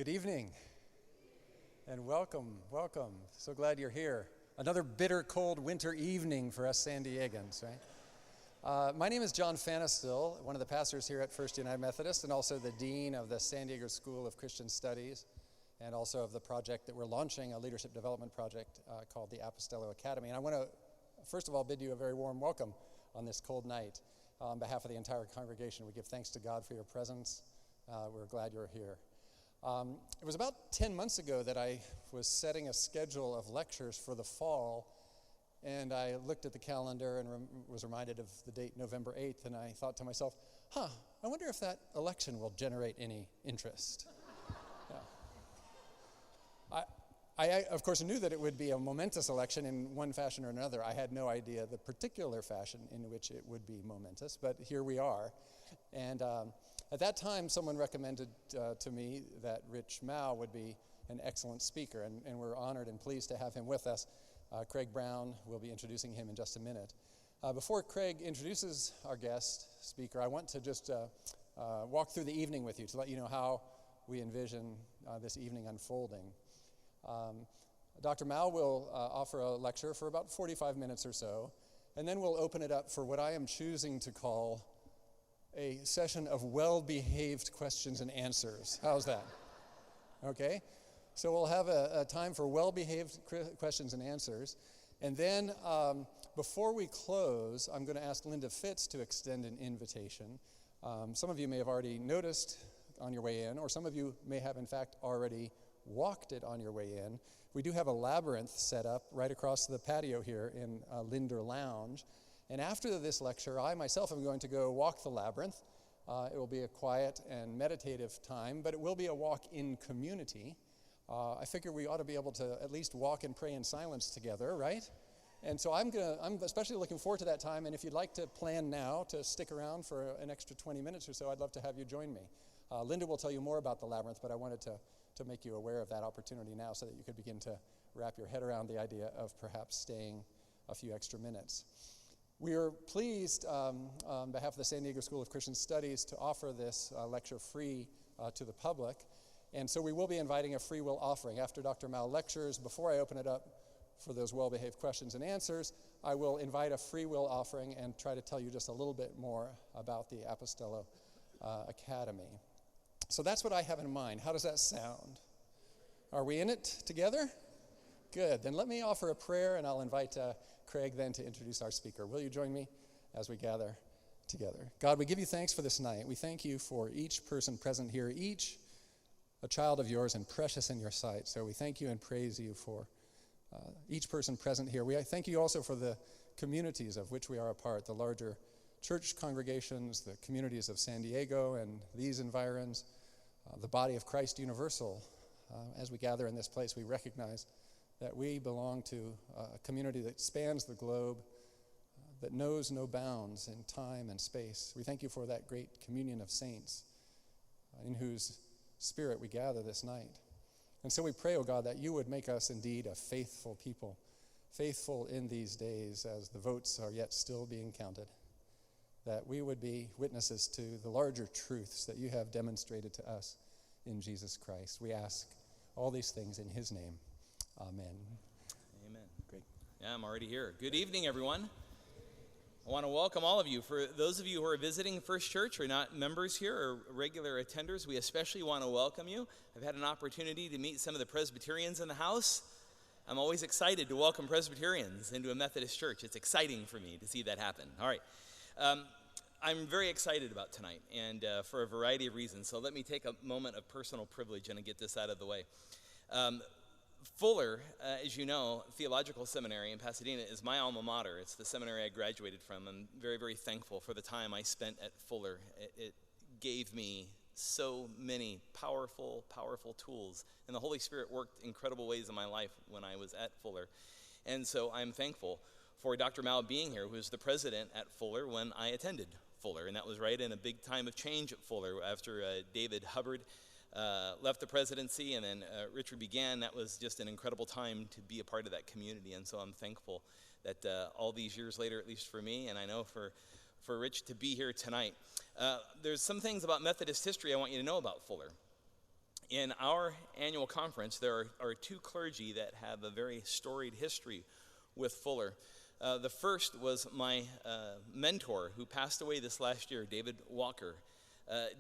Good evening, and welcome. So glad you're here. Another bitter, cold winter evening for us San Diegans, right? My name is John Fanistil, one of the pastors here at First United Methodist, and also the dean of the San Diego School of Christian Studies, and also of the project that we're launching, a leadership development project called the Apostolo Academy. And I want to, first of all, bid you a very warm welcome on this cold night. On behalf of the entire congregation, we give thanks to God for your presence. We're glad you're here. It was about 10 months ago that I was setting a schedule of lectures for the fall, and I looked at the calendar and was reminded of the date November 8th, and I thought to myself, I wonder if that election will generate any interest. I, of course, knew that it would be a momentous election in one fashion or another. I had no idea the particular fashion in which it would be momentous, but here we are. And at that time, someone recommended to me that Mouw would be an excellent speaker, and we're honored and pleased to have him with us. Craig Brown will be introducing him in just a minute. Before Craig introduces our guest speaker, I want to just walk through the evening with you to let you know how we envision this evening unfolding. Dr. Mouw will offer a lecture for about 45 minutes or so, and then we'll open it up for what I am choosing to call a session of well-behaved questions and answers. How's that? Okay? So we'll have a time for well-behaved questions and answers, and then before we close, I'm going to ask Linda Fitz to extend an invitation. Some of you may have already noticed on your way in, or some of you may have, in fact, already walked it on your way in. We do have a labyrinth set up right across the patio here in Linder Lounge. And after this lecture, I myself am going to go walk the labyrinth. It will be a quiet and meditative time, but it will be a walk in community. I figure we ought to be able to at least walk and pray in silence together, right? And so I'm especially looking forward to that time, and if you'd like to plan now to stick around for an extra 20 minutes or so, I'd love to have you join me. Linda will tell you more about the labyrinth, but I wanted to make you aware of that opportunity now so that you could begin to wrap your head around the idea of perhaps staying a few extra minutes. We are pleased on behalf of the San Diego School of Christian Studies to offer this lecture free to the public. And so we will be inviting a free will offering. After Dr. Mouw lectures, before I open it up for those well-behaved questions and answers, I will invite a free will offering and try to tell you just a little bit more about the Apostolo Academy. So that's what I have in mind. How does that sound? Are we in it together? Good. Then let me offer a prayer, and I'll invite Craig then to introduce our speaker. Will you join me as we gather together? God, we give you thanks for this night. We thank you for each person present here, each a child of yours and precious in your sight. So we thank you and praise you for each person present here. We thank you also for the communities of which we are a part, the larger church congregations, the communities of San Diego and these environs, the body of Christ Universal. As we gather in this place, we recognize that we belong to a community that spans the globe, that knows no bounds in time and space. We thank you for that great communion of saints in whose spirit we gather this night. And so we pray, O God, that you would make us indeed a faithful people, faithful in these days as the votes are yet still being counted, that we would be witnesses to the larger truths that you have demonstrated to us in Jesus Christ. We ask all these things in his name. Amen. Amen. Great. Yeah, I'm already here. Good evening, everyone. I want to welcome all of you. For those of you who are visiting First Church or not members here or regular attenders, we especially want to welcome you. I've had an opportunity to meet some of the Presbyterians in the house. I'm always excited to welcome Presbyterians into a Methodist church. It's exciting for me to see that happen. All right. I'm very excited about tonight, and for a variety of reasons. So let me take a moment of personal privilege and get this out of the way. Fuller, as you know, Theological Seminary in Pasadena is my alma mater. It's the seminary I graduated from. I'm very, very thankful for the time I spent at Fuller. It gave me so many powerful, powerful tools, and the Holy Spirit worked incredible ways in my life when I was at Fuller. And so I'm thankful for Dr. Mouw being here, who was the president at Fuller when I attended Fuller, and that was right in a big time of change at Fuller after David Hubbard left the presidency and then Richard began. That was just an incredible time to be a part of that community, and so I'm thankful that all these years later, at least for me, and I know for Rich to be here tonight. There's some things about Methodist history I want you to know about Fuller. In our annual conference, there are two clergy that have a very storied history with Fuller. The first was my mentor who passed away this last year, David Walker.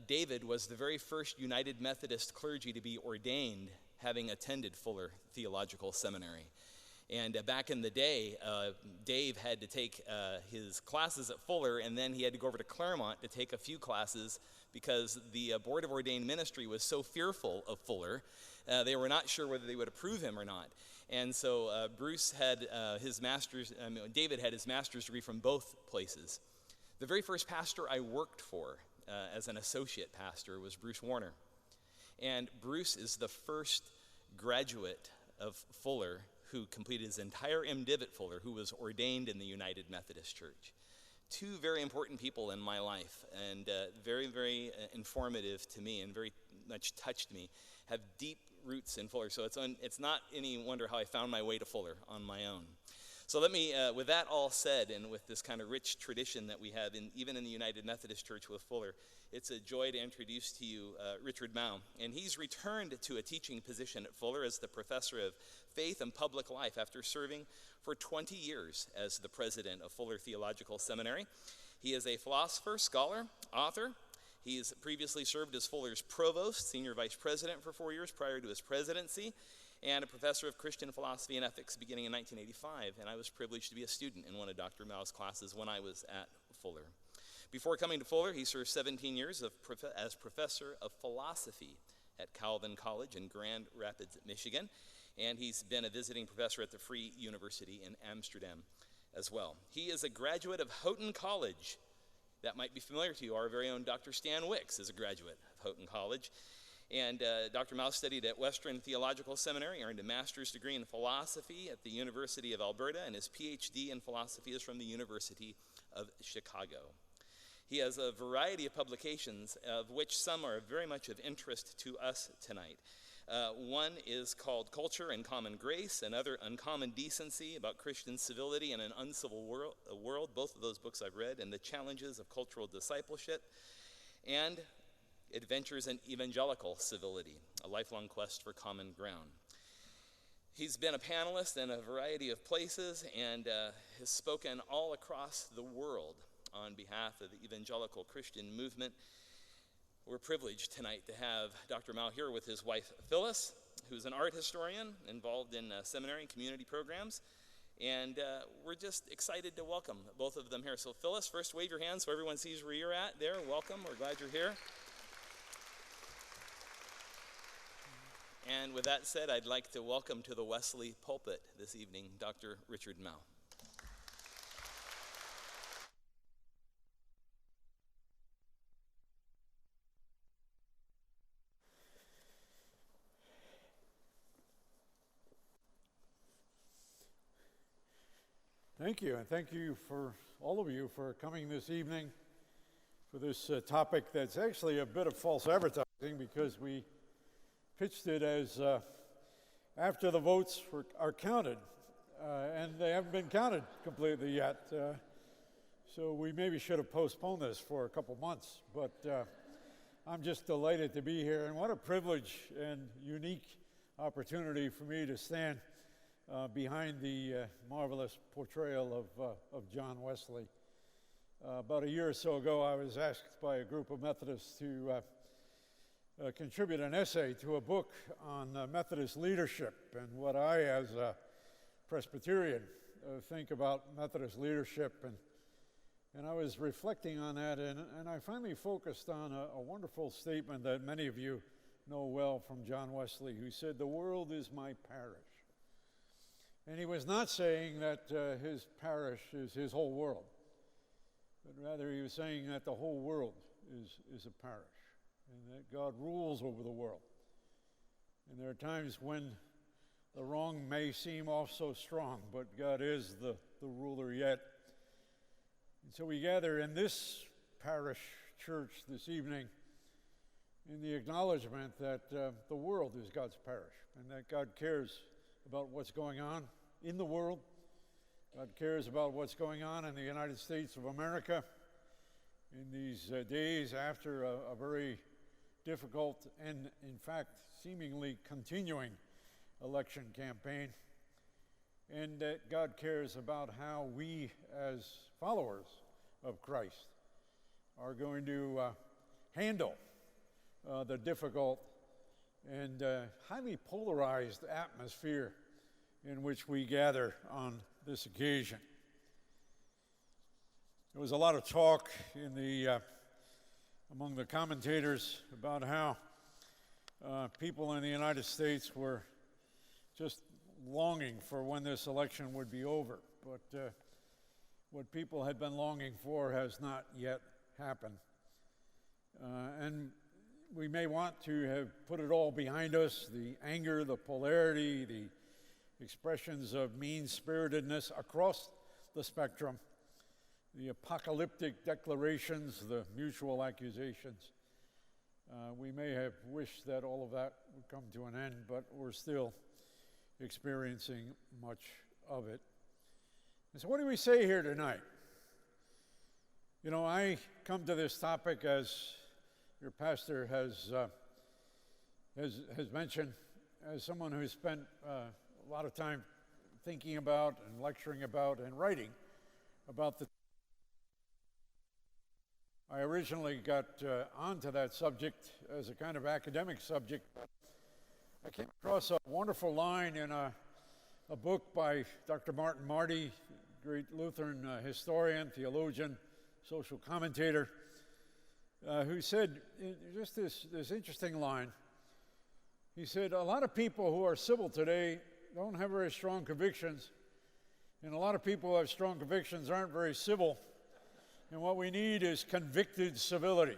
David was the very first United Methodist clergy to be ordained, having attended Fuller Theological Seminary. And back in the day, Dave had to take his classes at Fuller, and then he had to go over to Claremont to take a few classes because the Board of Ordained Ministry was so fearful of Fuller, they were not sure whether they would approve him or not. And so Bruce had David had his master's degree from both places. The very first pastor I worked for as an associate pastor was Bruce Warner. And Bruce is the first graduate of Fuller who completed his entire MDiv at Fuller, who was ordained in the United Methodist Church. Two very important people in my life, and very, very informative to me, and very much touched me, have deep roots in Fuller. So it's not any wonder how I found my way to Fuller on my own. So let me, with that all said, and with this kind of rich tradition that we have, even in the United Methodist Church with Fuller, it's a joy to introduce to you Richard Mouw. And he's returned to a teaching position at Fuller as the professor of faith and public life after serving for 20 years as the president of Fuller Theological Seminary. He is a philosopher, scholar, author. He has previously served as Fuller's provost, senior vice president for 4 years prior to his presidency, and a professor of Christian philosophy and ethics beginning in 1985. And I was privileged to be a student in one of Dr. Mouw's classes when I was at Fuller. Before coming to Fuller, he served 17 years as professor of philosophy at Calvin College in Grand Rapids, Michigan. And he's been a visiting professor at the Free University in Amsterdam as well. He is a graduate of Houghton College. That might be familiar to you. Our very own Dr. Stan Wicks is a graduate of Houghton College. And Dr. Mouw studied at Western Theological Seminary, earned a master's degree in philosophy at the University of Alberta, and his PH.D. in philosophy is from the University of Chicago. He has a variety of publications, of which some are very much of interest to us tonight. One is called Culture and Common Grace, another Uncommon Decency, about Christian civility in an uncivil world. Both of those books I've read, and the challenges of cultural discipleship, and Adventures in Evangelical Civility, a lifelong quest for common ground. He's been a panelist in a variety of places and has spoken all across the world on behalf of the evangelical Christian movement. We're privileged tonight to have Dr. Mouw here with his wife, Phyllis, who's an art historian involved in seminary and community programs. And we're just excited to welcome both of them here. So Phyllis, first wave your hand so everyone sees where you're at there. Welcome, we're glad you're here. And with that said, I'd like to welcome to the Wesley pulpit this evening, Dr. Richard Mouw. Thank you, and thank you for all of you for coming this evening for this topic that's actually a bit of false advertising, because we pitched it as after the votes are counted, and they haven't been counted completely yet. So we maybe should have postponed this for a couple months, but I'm just delighted to be here, and what a privilege and unique opportunity for me to stand behind the marvelous portrayal of John Wesley. About a year or so ago, I was asked by a group of Methodists to contribute an essay to a book on Methodist leadership and what I, as a Presbyterian, think about Methodist leadership. And I was reflecting on that, and I finally focused on a wonderful statement that many of you know well from John Wesley, who said, "The world is my parish." And he was not saying that his parish is his whole world, but rather he was saying that the whole world is a parish, and that God rules over the world. And there are times when the wrong may seem also strong, but God is the ruler yet. And so we gather in this parish church this evening in the acknowledgement that the world is God's parish, and that God cares about what's going on in the world. God cares about what's going on in the United States of America in these days after a very difficult and, in fact, seemingly continuing election campaign, and that God cares about how we, as followers of Christ, are going to handle the difficult and highly polarized atmosphere in which we gather on this occasion. There was a lot of talk in among the commentators about how people in the United States were just longing for when this election would be over. But what people had been longing for has not yet happened. And we may want to have put it all behind us, the anger, the polarity, the expressions of mean-spiritedness across the spectrum, the apocalyptic declarations, the mutual accusations. We may have wished that all of that would come to an end, but we're still experiencing much of it. And so what do we say here tonight? You know, I come to this topic, as your pastor has mentioned, as someone who's spent a lot of time thinking about and lecturing about and writing about the. I originally got onto that subject as a kind of academic subject. I came across a wonderful line in a book by Dr. Martin Marty, great Lutheran historian, theologian, social commentator, who said just this interesting line. He said, a lot of people who are civil today don't have very strong convictions, and a lot of people who have strong convictions aren't very civil, and what we need is convicted civility.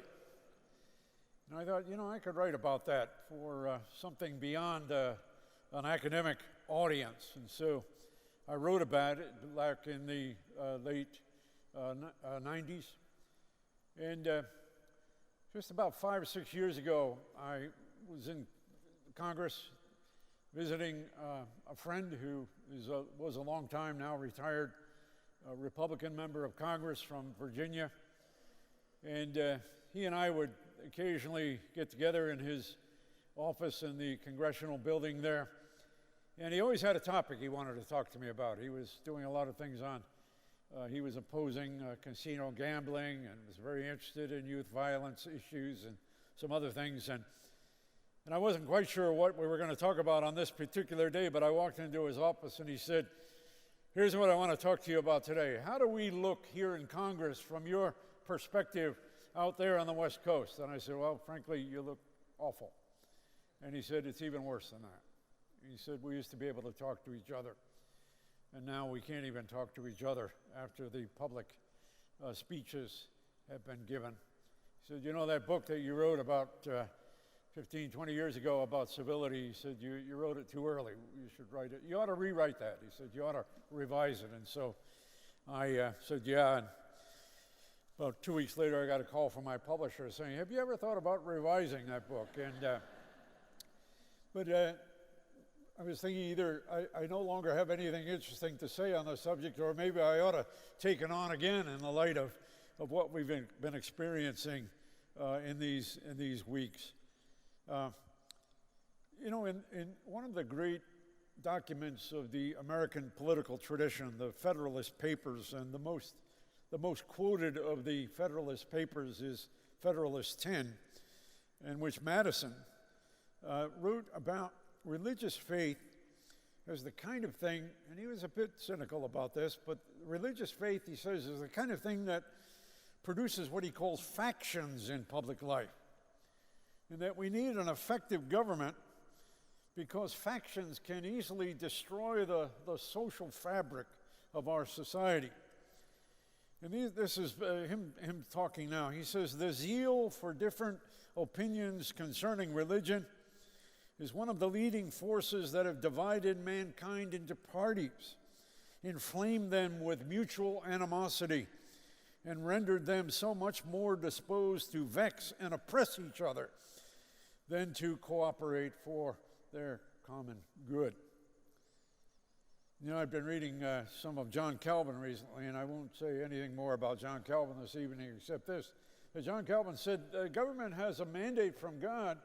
And I thought, you know, I could write about that for something beyond an academic audience. And so I wrote about it back in the late 90s. And just about 5 or 6 years ago, I was in Congress visiting a friend who was a long time now retired Republican member of Congress from Virginia. And he and I would occasionally get together in his office in the congressional building there. And he always had a topic he wanted to talk to me about. He was doing a lot of things on, he was opposing casino gambling and was very interested in youth violence issues and some other things. And I wasn't quite sure what we were going to talk about on this particular day, but I walked into his office and he said, here's what I want to talk to you about today. How do we look here in Congress from your perspective out there on the West Coast? And I said, well, frankly, you look awful. And he said, it's even worse than that. He said, we used to be able to talk to each other, and now we can't even talk to each other after the public speeches have been given. He said, you know that book that you wrote about 15, 20 years ago about civility? He said, you wrote it too early. You should write it. You ought to rewrite that. He said, you ought to revise it. And so I said, yeah. And about 2 weeks later, I got a call from my publisher saying, have you ever thought about revising that book? And but I was thinking either I no longer have anything interesting to say on the subject, or maybe I ought to take it on again in the light of what we've been experiencing in these weeks. You know, in one of the great documents of the American political tradition, the Federalist Papers, and the most quoted of the Federalist Papers is Federalist 10, in which Madison wrote about religious faith as the kind of thing, and he was a bit cynical about this, but religious faith, he says, is the kind of thing that produces what he calls factions in public life. And that we need an effective government because factions can easily destroy the social fabric of our society. And this is him talking now. He says, the zeal for different opinions concerning religion is one of the leading forces that have divided mankind into parties, inflamed them with mutual animosity, and rendered them so much more disposed to vex and oppress each other than to cooperate for their common good. You know, I've been reading some of John Calvin recently, and I won't say anything more about John Calvin this evening except this, John Calvin said, government has a mandate from God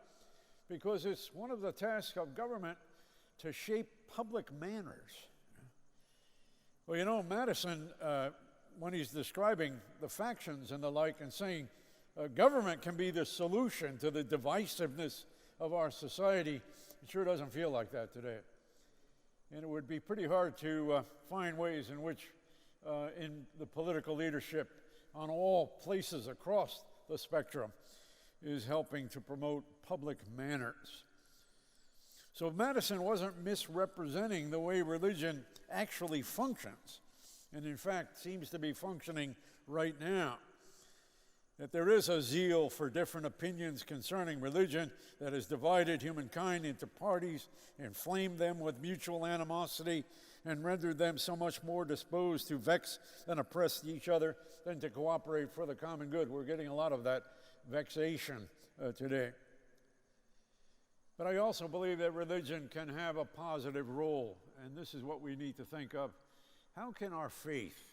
because it's one of the tasks of government to shape public manners. Well, you know, Madison, when he's describing the factions and the like and saying government can be the solution to the divisiveness of our society, it sure doesn't feel like that today. And it would be pretty hard to find ways in which in the political leadership on all places across the spectrum is helping to promote public manners. So Madison wasn't misrepresenting the way religion actually functions, and in fact seems to be functioning right now. That there is a zeal for different opinions concerning religion that has divided humankind into parties, inflamed them with mutual animosity, and rendered them so much more disposed to vex and oppress each other than to cooperate for the common good. We're getting a lot of that vexation today. But I also believe that religion can have a positive role, and this is what we need to think of. How can our faith,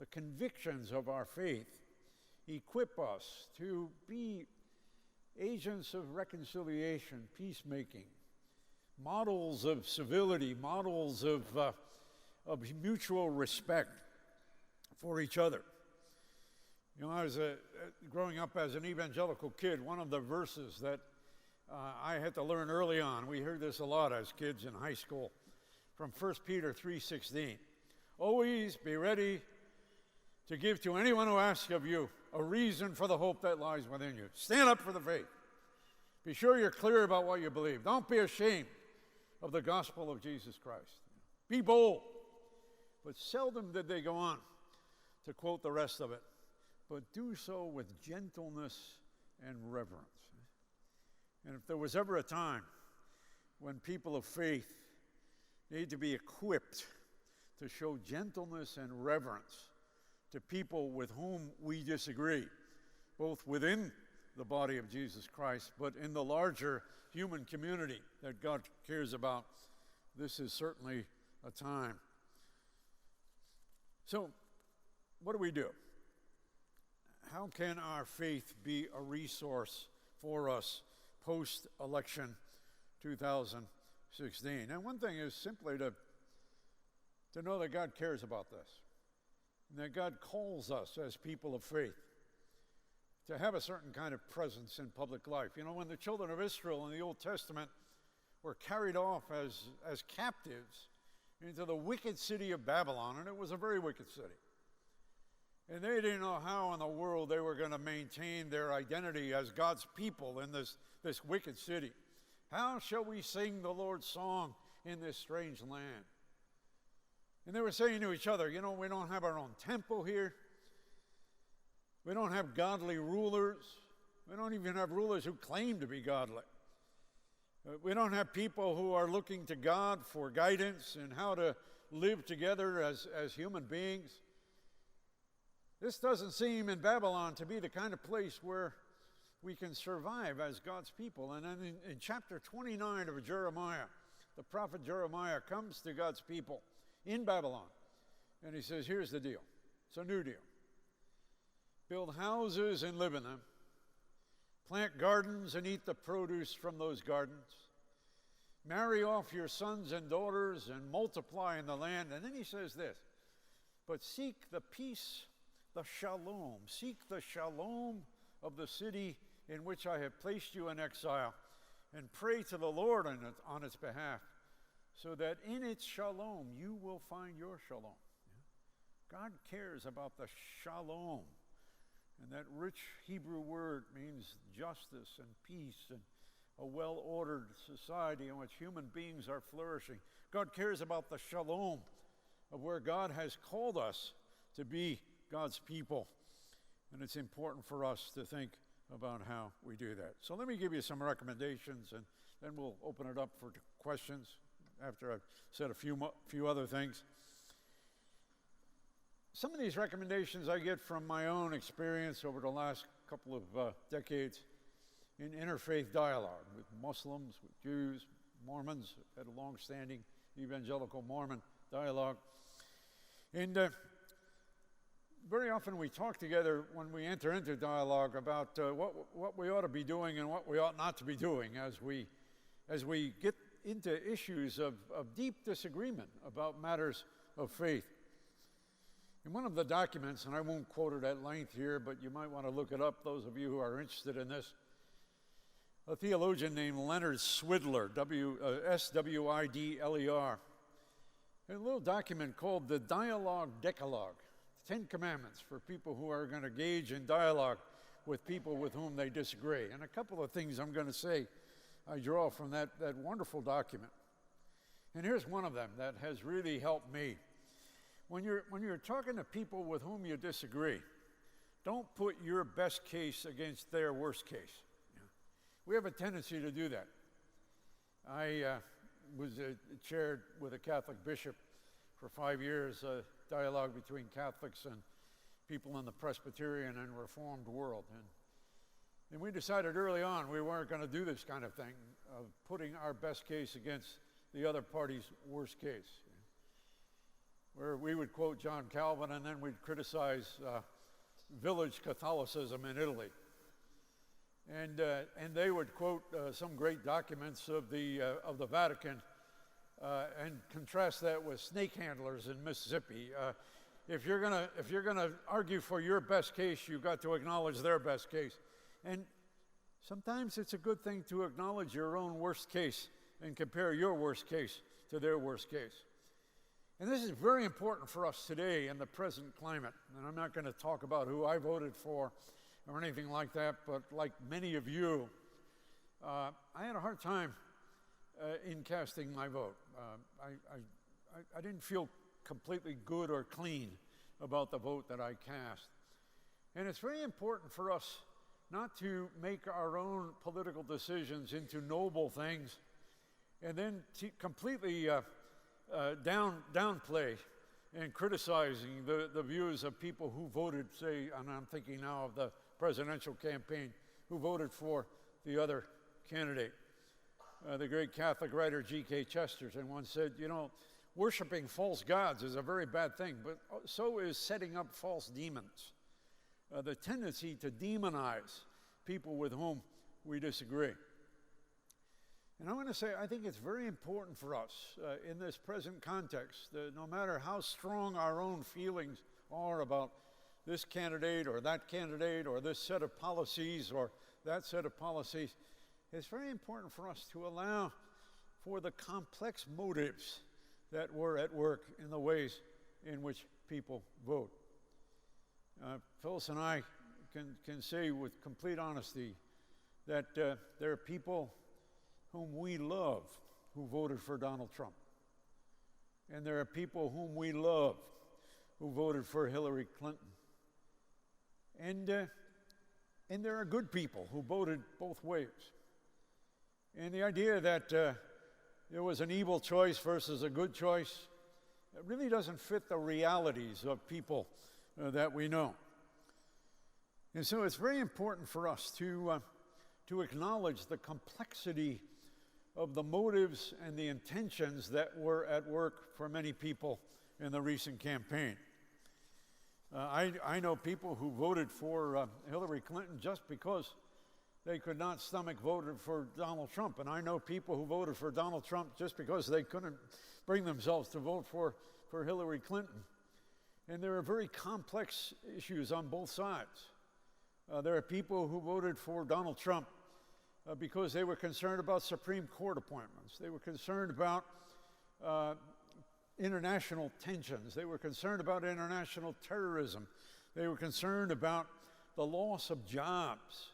the convictions of our faith, equip us to be agents of reconciliation, peacemaking, models of civility, models of mutual respect for each other? You know, I was growing up as an evangelical kid, one of the verses that I had to learn early on, we heard this a lot as kids in high school, from 1 Peter 3:16. Always be ready to give to anyone who asks of you a reason for the hope that lies within you. Stand up for the faith. Be sure you're clear about what you believe. Don't be ashamed of the gospel of Jesus Christ. Be bold. But seldom did they go on to quote the rest of it, but do so with gentleness and reverence. And if there was ever a time when people of faith need to be equipped to show gentleness and reverence to people with whom we disagree, both within the body of Jesus Christ, but in the larger human community that God cares about, this is certainly a time. So, what do? How can our faith be a resource for us post-election 2016? And one thing is simply to know that God cares about this, and that God calls us as people of faith to have a certain kind of presence in public life. You know, when the children of Israel in the Old Testament were carried off as captives into the wicked city of Babylon, and it was a very wicked city, and they didn't know how in the world they were going to maintain their identity as God's people in this wicked city. How shall we sing the Lord's song in this strange land? And they were saying to each other, you know, we don't have our own temple here. We don't have godly rulers. We don't even have rulers who claim to be godly. We don't have people who are looking to God for guidance in how to live together as human beings. This doesn't seem in Babylon to be the kind of place where we can survive as God's people. And then in chapter 29 of Jeremiah, the prophet Jeremiah comes to God's people in Babylon, and he says, here's the deal. It's a new deal. Build houses and live in them. Plant gardens and eat the produce from those gardens. Marry off your sons and daughters and multiply in the land. And then he says this, but seek the peace, the shalom. Seek the shalom of the city in which I have placed you in exile, and pray to the Lord on its behalf, so that in its shalom you will find your shalom. God cares about the shalom. And that rich Hebrew word means justice and peace and a well-ordered society in which human beings are flourishing. God cares about the shalom of where God has called us to be God's people. And it's important for us to think about how we do that. So let me give you some recommendations, and then we'll open it up for questions after I've said a few other things. Some of these recommendations I get from my own experience over the last couple of decades in interfaith dialogue with Muslims, with Jews, Mormons, had a long-standing evangelical Mormon dialogue. And very often we talk together when we enter into dialogue about what we ought to be doing and what we ought not to be doing as we get into issues of deep disagreement about matters of faith. In one of the documents, and I won't quote it at length here, but you might want to look it up, those of you who are interested in this, a theologian named Leonard Swidler, S-W-I-D-L-E-R, a little document called the Dialogue Decalogue, 10 Commandments for people who are going to engage in dialogue with people with whom they disagree. And a couple of things I'm going to say I draw from that wonderful document. And here's one of them that has really helped me. When you're talking to people with whom you disagree, don't put your best case against their worst case. We have a tendency to do that. I was chaired with a Catholic bishop for 5 years, a dialogue between Catholics and people in the Presbyterian and Reformed world. And we decided early on we weren't going to do this kind of thing, of putting our best case against the other party's worst case. Where we would quote John Calvin and then we'd criticize village Catholicism in Italy. And they would quote some great documents of the Vatican and contrast that with snake handlers in Mississippi. If you're gonna argue for your best case, you've got to acknowledge their best case. And sometimes it's a good thing to acknowledge your own worst case and compare your worst case to their worst case. And this is very important for us today in the present climate. And I'm not going to talk about who I voted for or anything like that, but like many of you, I had a hard time in casting my vote. I didn't feel completely good or clean about the vote that I cast. And it's very important for us not to make our own political decisions into noble things and then completely downplay and criticizing the views of people who voted, say, and I'm thinking now of the presidential campaign, who voted for the other candidate. The great Catholic writer G.K. Chesterton once said, you know, worshiping false gods is a very bad thing, but so is setting up false demons. The tendency to demonize people with whom we disagree. And I want to say, I think it's very important for us in this present context, no matter how strong our own feelings are about this candidate or this set of policies or that set of policies, it's very important for us to allow for the complex motives that were at work in the ways in which people vote. Phyllis and I can say with complete honesty that there are people whom we love who voted for Donald Trump. And there are people whom we love who voted for Hillary Clinton. And there are good people who voted both ways. And the idea that there was an evil choice versus a good choice, it really doesn't fit the realities of people that we know. And so it's very important for us to acknowledge the complexity of the motives and the intentions that were at work for many people in the recent campaign. I know people who voted for Hillary Clinton just because they could not stomach voting for Donald Trump. And I know people who voted for Donald Trump just because they couldn't bring themselves to vote for Hillary Clinton. And there are very complex issues on both sides. There are people who voted for Donald Trump because they were concerned about Supreme Court appointments. They were concerned about international tensions. They were concerned about international terrorism. They were concerned about the loss of jobs.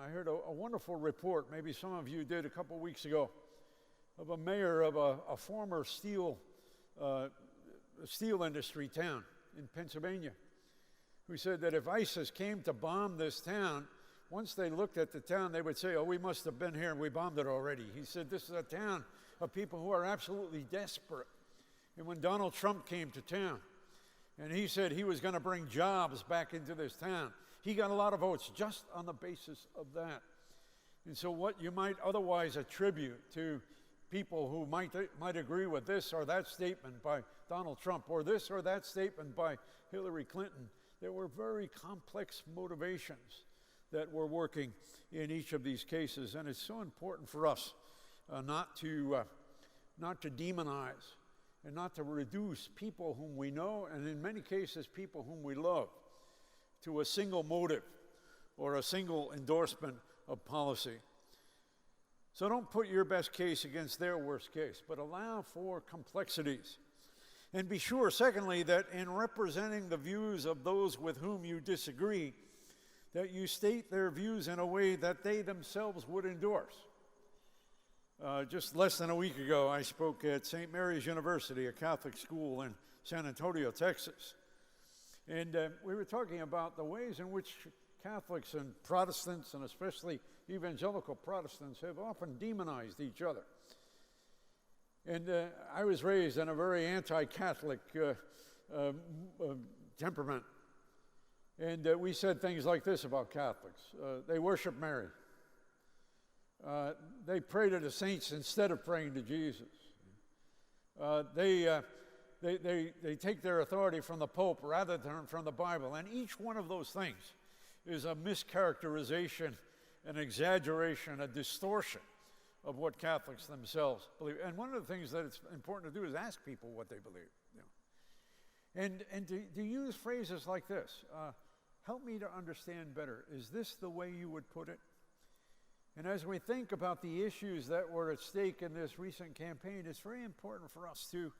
I heard a wonderful report, maybe some of you did a couple weeks ago, of a mayor of a former steel industry town in Pennsylvania, who said that if ISIS came to bomb this town, once they looked at the town, they would say, oh, we must have been here and we bombed it already. He said, this is a town of people who are absolutely desperate. And when Donald Trump came to town, and he said he was going to bring jobs back into this town, he got a lot of votes just on the basis of that. And so what you might otherwise attribute to people who might agree with this or that statement by Donald Trump or this or that statement by Hillary Clinton, there were very complex motivations that were working in each of these cases. And it's so important for us not to demonize and not to reduce people whom we know, and in many cases people whom we love, to a single motive or a single endorsement of policy. So don't put your best case against their worst case, but allow for complexities. And be sure, secondly, that in representing the views of those with whom you disagree, that you state their views in a way that they themselves would endorse. Just less than a week ago, I spoke at St. Mary's University, a Catholic school in San Antonio, Texas. And we were talking about the ways in which Catholics and Protestants, and especially evangelical Protestants, have often demonized each other. And I was raised in a very anti-Catholic temperament. And we said things like this about Catholics. They worship Mary. They pray to the saints instead of praying to Jesus. They take their authority from the Pope rather than from the Bible. And each one of those things is a mischaracterization, an exaggeration, a distortion of what Catholics themselves believe. And one of the things that it's important to do is ask people what they believe. You know. And to use phrases like this, help me to understand better. Is this the way you would put it? And as we think about the issues that were at stake in this recent campaign, it's very important for us to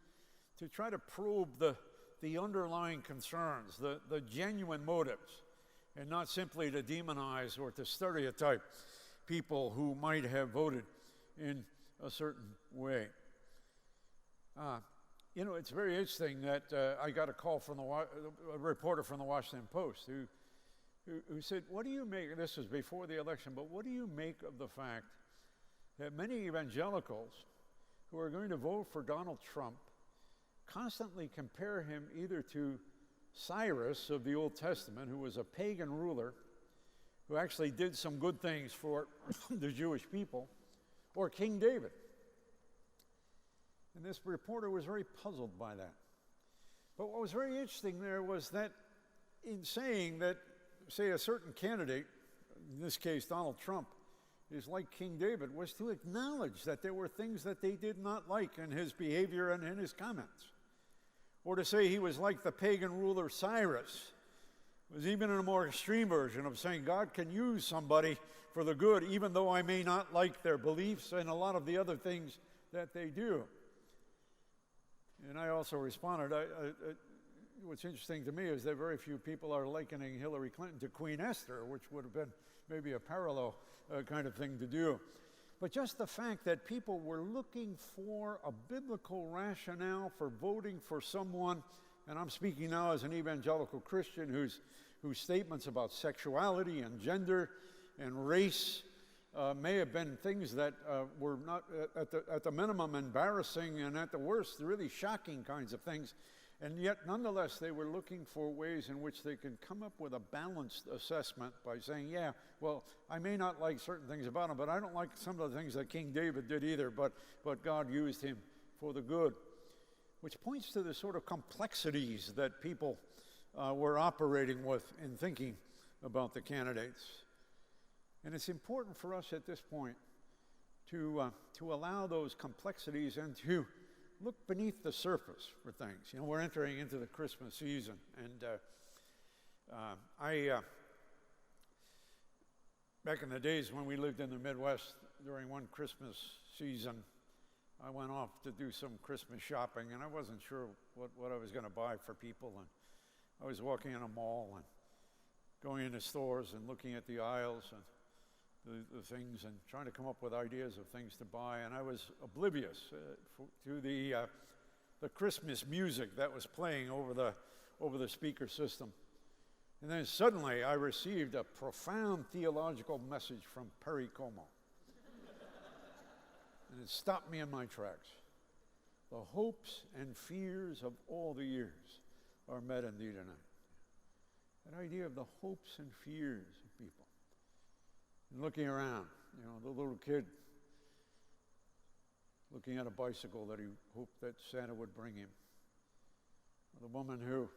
try to probe the underlying concerns, the genuine motives, and not simply to demonize or to stereotype people who might have voted in a certain way. You know, it's very interesting that I got a call from a reporter from the Washington Post who said, what do you make, this was before the election, but what do you make of the fact that many evangelicals who are going to vote for Donald Trump constantly compare him either to Cyrus of the Old Testament, who was a pagan ruler who actually did some good things for the Jewish people, or King David? And this reporter was very puzzled by that. But what was very interesting there was that in saying that, say, a certain candidate, in this case Donald Trump, is like King David, was to acknowledge that there were things that they did not like in his behavior and in his comments. Or to say he was like the pagan ruler Cyrus was even in a more extreme version of saying God can use somebody for the good, even though I may not like their beliefs and a lot of the other things that they do. And I also responded, what's interesting to me is that very few people are likening Hillary Clinton to Queen Esther, which would have been maybe a parallel kind of thing to do. But just the fact that people were looking for a biblical rationale for voting for someone, and I'm speaking now as an evangelical Christian whose statements about sexuality and gender and race may have been things that were not, at the minimum, embarrassing, and at the worst, really shocking kinds of things. And yet, nonetheless, they were looking for ways in which they could come up with a balanced assessment by saying, yeah, well, I may not like certain things about him, but I don't like some of the things that King David did either, but God used him for the good. Which points to the sort of complexities that people were operating with in thinking about the candidates. And it's important for us at this point to allow those complexities and to look beneath the surface for things. You know, we're entering into the Christmas season, and back in the days when we lived in the Midwest, during one Christmas season, I went off to do some Christmas shopping, and I wasn't sure what I was going to buy for people. And I was walking in a mall and going into stores and looking at the aisles and the things and trying to come up with ideas of things to buy, and I was oblivious to the Christmas music that was playing over the speaker system. And then suddenly I received a profound theological message from Perry Como. And it stopped me in my tracks. The hopes and fears of all the years are met indeed tonight. That idea of the hopes and fears of people. And looking around, you know, the little kid looking at a bicycle that he hoped that Santa would bring him. The woman who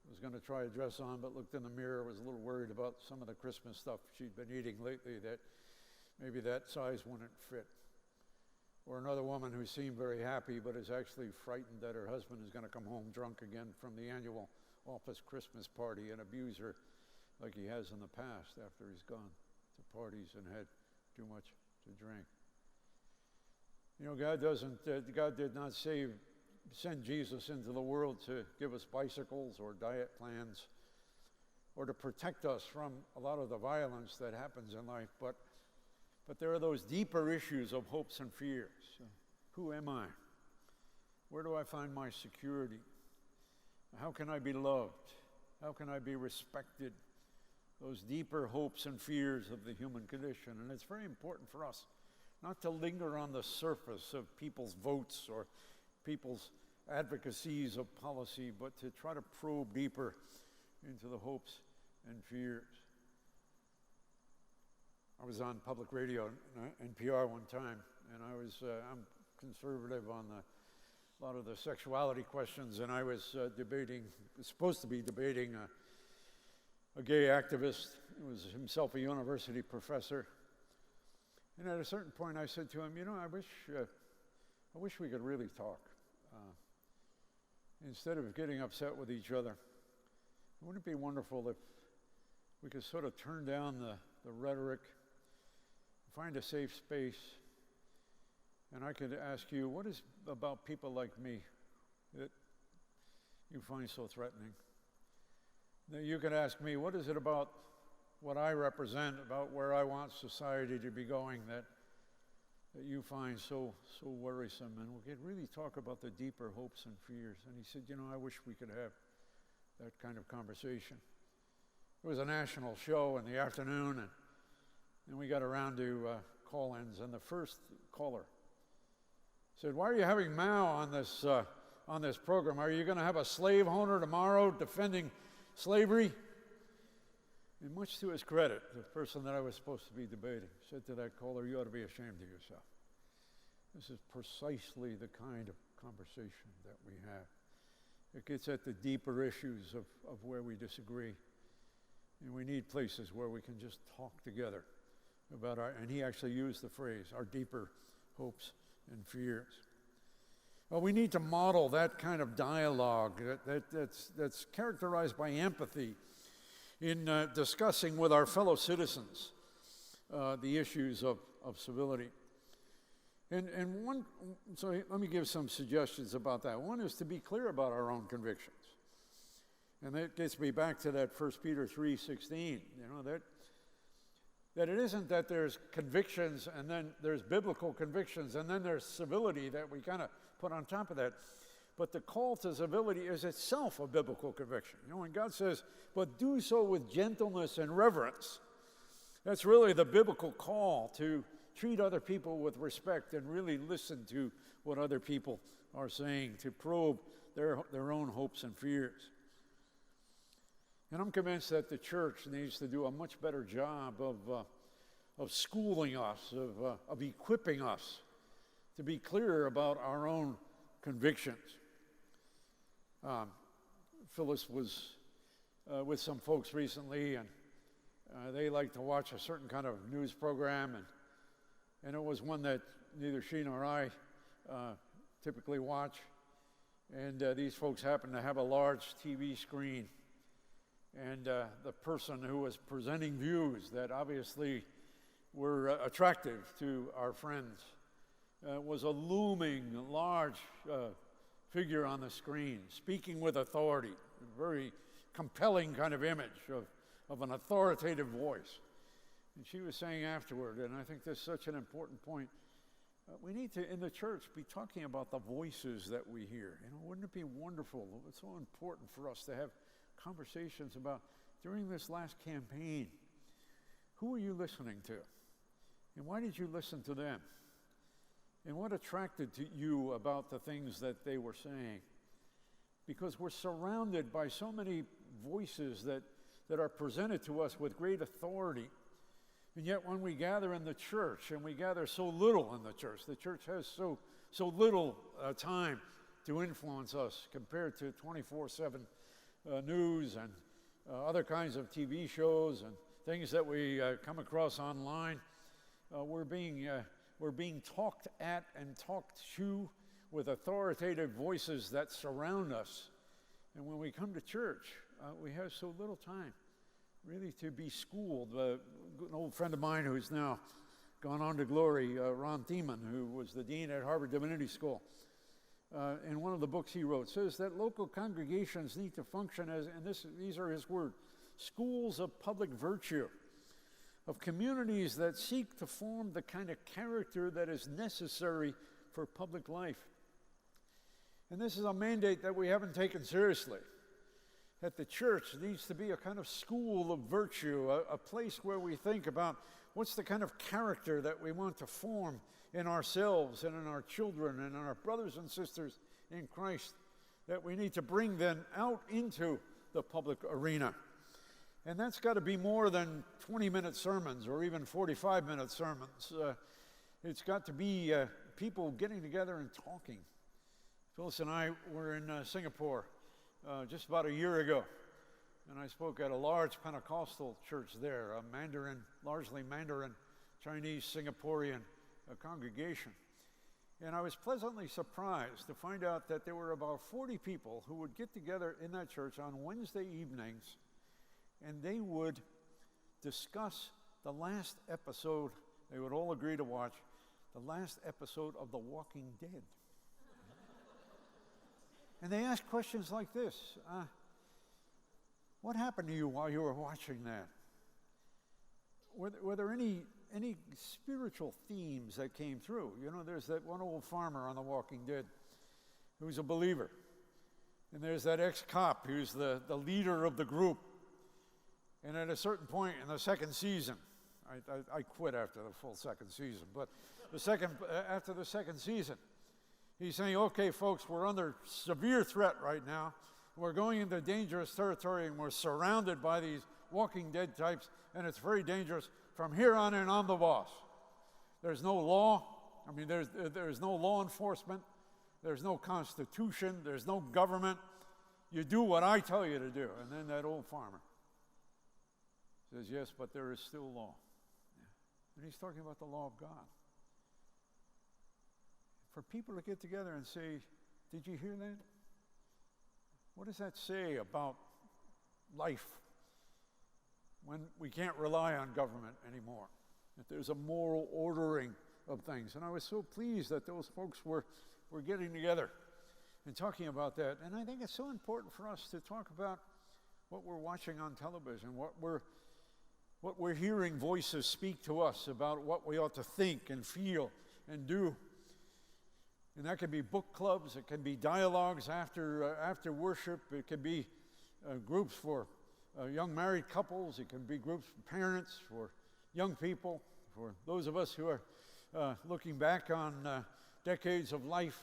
was going to try a dress on, but looked in the mirror, was a little worried about some of the Christmas stuff she'd been eating lately, that maybe that size wouldn't fit. Or another woman who seemed very happy, but is actually frightened that her husband is going to come home drunk again from the annual office Christmas party and abuse her like he has in the past after he's gone to parties and had too much to drink. You know, God did not send Jesus into the world to give us bicycles or diet plans or to protect us from a lot of the violence that happens in life, but there are those deeper issues of hopes and fears. Who am I? Where do I find my security? How can I be loved? How can I be respected? Those deeper hopes and fears of the human condition. And it's very important for us not to linger on the surface of people's votes or people's advocacies of policy, but to try to probe deeper into the hopes and fears. I was on public radio, NPR, one time, and I'm conservative on a lot of the sexuality questions, and I was supposed to be debating a gay activist who was himself a university professor. And at a certain point, I said to him, you know, I wish we could really talk. Instead of getting upset with each other, wouldn't it be wonderful if we could sort of turn down the rhetoric, find a safe space, and I could ask you, what is about people like me that you find so threatening? That you could ask me, what is it about what I represent, about where I want society to be going that you find so worrisome? And we could really talk about the deeper hopes and fears. And he said, you know, I wish we could have that kind of conversation. It was a national show in the afternoon, and we got around to call-ins, and the first caller said, why are you having Mouw on this program? Are you going to have a slave owner tomorrow defending slavery? And much to his credit, the person that I was supposed to be debating said to that caller, you ought to be ashamed of yourself. This is precisely the kind of conversation that we have. It gets at the deeper issues of where we disagree. And we need places where we can just talk together about and he actually used the phrase, our deeper hopes and fears. Well, we need to model that kind of dialogue that's characterized by empathy in discussing with our fellow citizens the issues of civility. So let me give some suggestions about that. One is to be clear about our own convictions. And that gets me back to that 1 Peter 3:16, you know, that it isn't that there's convictions and then there's biblical convictions and then there's civility that we kind of put on top of that. But the call to civility is itself a biblical conviction. You know, when God says, but do so with gentleness and reverence, that's really the biblical call to treat other people with respect and really listen to what other people are saying, to probe their own hopes and fears. And I'm convinced that the church needs to do a much better job of schooling us, of equipping us to be clear about our own convictions. Phyllis was with some folks recently, and they like to watch a certain kind of news program, and it was one that neither she nor I typically watch. And these folks happen to have a large TV screen. And the person who was presenting views that obviously were attractive to our friends was a looming, large figure on the screen, speaking with authority, a very compelling kind of image of an authoritative voice. And she was saying afterward, and I think that's such an important point, we need to, in the church, be talking about the voices that we hear. You know, wouldn't it be wonderful? It's so important for us to have conversations about, during this last campaign, who are you listening to? And why did you listen to them? And what attracted to you about the things that they were saying? Because we're surrounded by so many voices that are presented to us with great authority. And yet when we gather in the church, and we gather so little in the church has so little time to influence us compared to 24/7 news and other kinds of TV shows and things that we come across online. We're being talked at and talked to with authoritative voices that surround us. And when we come to church, we have so little time really to be schooled. An old friend of mine who's now gone on to glory, Ron Thiemann, who was the dean at Harvard Divinity School, in one of the books he wrote, says that local congregations need to function as, and these are his words, schools of public virtue, of communities that seek to form the kind of character that is necessary for public life. And this is a mandate that we haven't taken seriously. That the church needs to be a kind of school of virtue, a place where we think about what's the kind of character that we want to form in ourselves and in our children and in our brothers and sisters in Christ, that we need to bring then out into the public arena. And that's got to be more than 20-minute sermons or even 45-minute sermons. It's got to be people getting together and talking. Phyllis and I were in Singapore just about a year ago, and I spoke at a large Pentecostal church there, a largely Mandarin, Chinese, Singaporean congregation. And I was pleasantly surprised to find out that there were about 40 people who would get together in that church on Wednesday evenings, and they would discuss the last episode, they would all agree to watch, the last episode of The Walking Dead. And they asked questions like this. What happened to you while you were watching that? Were there any spiritual themes that came through? You know, there's that one old farmer on The Walking Dead who's a believer. And there's that ex-cop who's the leader of the group. And at a certain point in the second season, I quit after the full second season, but after the second season, he's saying, okay, folks, we're under severe threat right now. We're going into dangerous territory, and we're surrounded by these Walking Dead types, and it's very dangerous. From here on in, I'm the boss. There's no law. I mean, there's no law enforcement. There's no constitution. There's no government. You do what I tell you to do. And then that old farmer says, yes, but there is still law. Yeah. And he's talking about the law of God. For people to get together and say, did you hear that? What does that say about life when we can't rely on government anymore? That there's a moral ordering of things. And I was so pleased that those folks were getting together and talking about that. And I think it's so important for us to talk about what we're watching on television, what we're hearing voices speak to us about what we ought to think and feel and do. And that can be book clubs, it can be dialogues after worship, it can be groups for young married couples, it can be groups for parents, for young people, for those of us who are looking back on decades of life.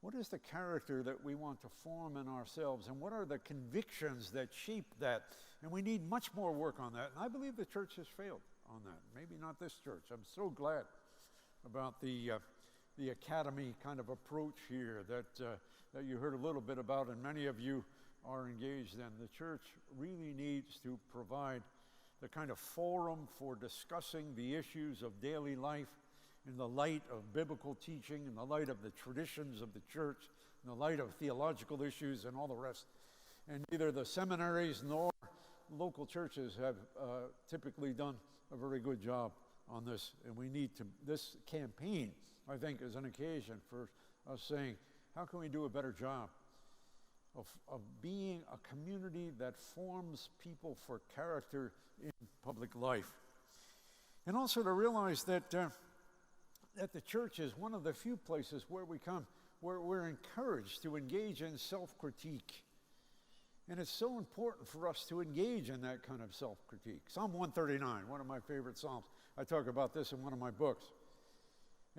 What is the character that we want to form in ourselves, and what are the convictions that shape that? And we need much more work on that, and I believe the church has failed on that. Maybe not this church. I'm so glad about the academy kind of approach here that you heard a little bit about, and many of you are engaged in. The church really needs to provide the kind of forum for discussing the issues of daily life in the light of biblical teaching, in the light of the traditions of the church, in the light of theological issues and all the rest. And neither the seminaries nor local churches have typically done a very good job on this. And we need to, this campaign, I think, is an occasion for us saying, how can we do a better job of being a community that forms people for character in public life? And also to realize that the church is one of the few places where we're encouraged to engage in self-critique. And it's so important for us to engage in that kind of self-critique. Psalm 139, one of my favorite Psalms. I talk about this in one of my books.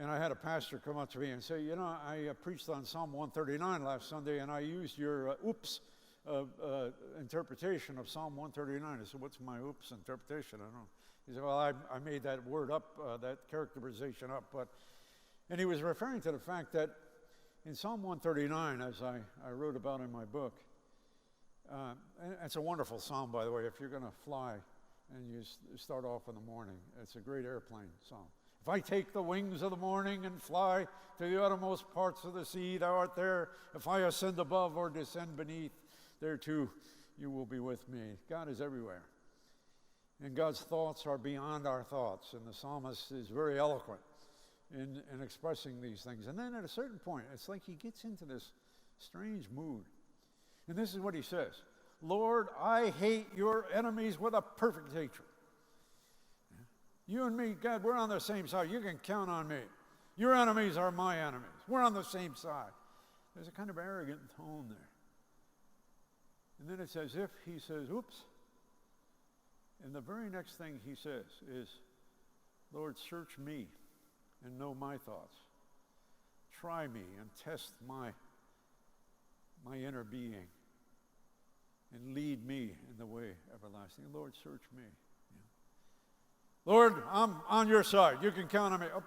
And I had a pastor come up to me and say, you know, I preached on Psalm 139 last Sunday, and I used your interpretation of Psalm 139. I said, what's my oops interpretation? I don't know. He said, well, I made that word up, that characterization up. And he was referring to the fact that in Psalm 139, as I wrote about in my book, And it's a wonderful psalm, by the way, if you're going to fly and you start off in the morning. It's a great airplane psalm. If I take the wings of the morning and fly to the uttermost parts of the sea, thou art there. If I ascend above or descend beneath, there too you will be with me. God is everywhere. And God's thoughts are beyond our thoughts. And the psalmist is very eloquent in expressing these things. And then at a certain point, it's like he gets into this strange mood. And this is what he says: Lord, I hate your enemies with a perfect hatred. You and me, God, we're on the same side. You can count on me. Your enemies are my enemies. We're on the same side. There's a kind of arrogant tone there. And then it's as if he says, oops. And the very next thing he says is, Lord, search me and know my thoughts. Try me and test my inner being. And lead me in the way everlasting. Lord, search me. Yeah. Lord, I'm on your side. You can count on me. Oops.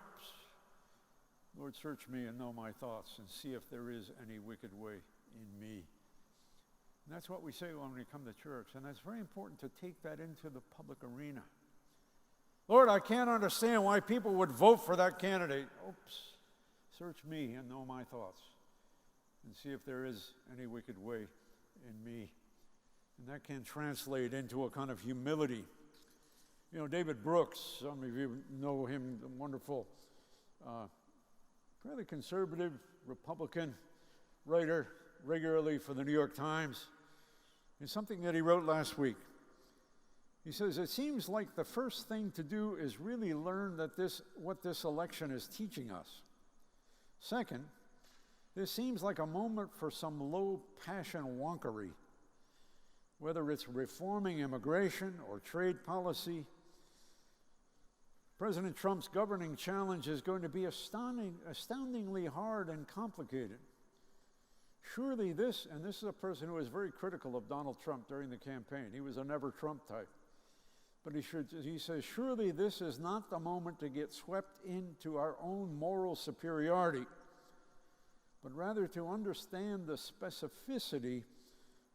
Lord, search me and know my thoughts and see if there is any wicked way in me. And that's what we say when we come to church. And that's very important to take that into the public arena. Lord, I can't understand why people would vote for that candidate. Oops. Search me and know my thoughts and see if there is any wicked way in me. And that can translate into a kind of humility. You know, David Brooks, some of you know him, the wonderful, fairly conservative Republican writer, regularly for the New York Times. It's something that he wrote last week. He says, it seems like the first thing to do is really learn that what this election is teaching us. Second, this seems like a moment for some low-passion wonkery. Whether it's reforming immigration or trade policy, President Trump's governing challenge is going to be astoundingly hard and complicated. Surely this, and this is a person who was very critical of Donald Trump during the campaign. He was a never Trump type. But he says, surely this is not the moment to get swept into our own moral superiority, but rather to understand the specificity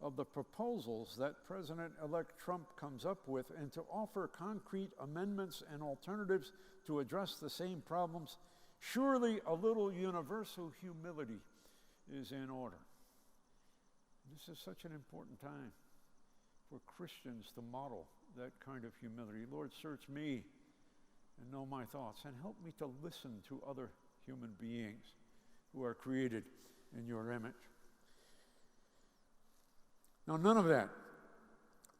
of the proposals that President-elect Trump comes up with and to offer concrete amendments and alternatives to address the same problems. Surely a little universal humility is in order. This is such an important time for Christians to model that kind of humility. Lord, search me and know my thoughts, and help me to listen to other human beings who are created in your image. Now, none of that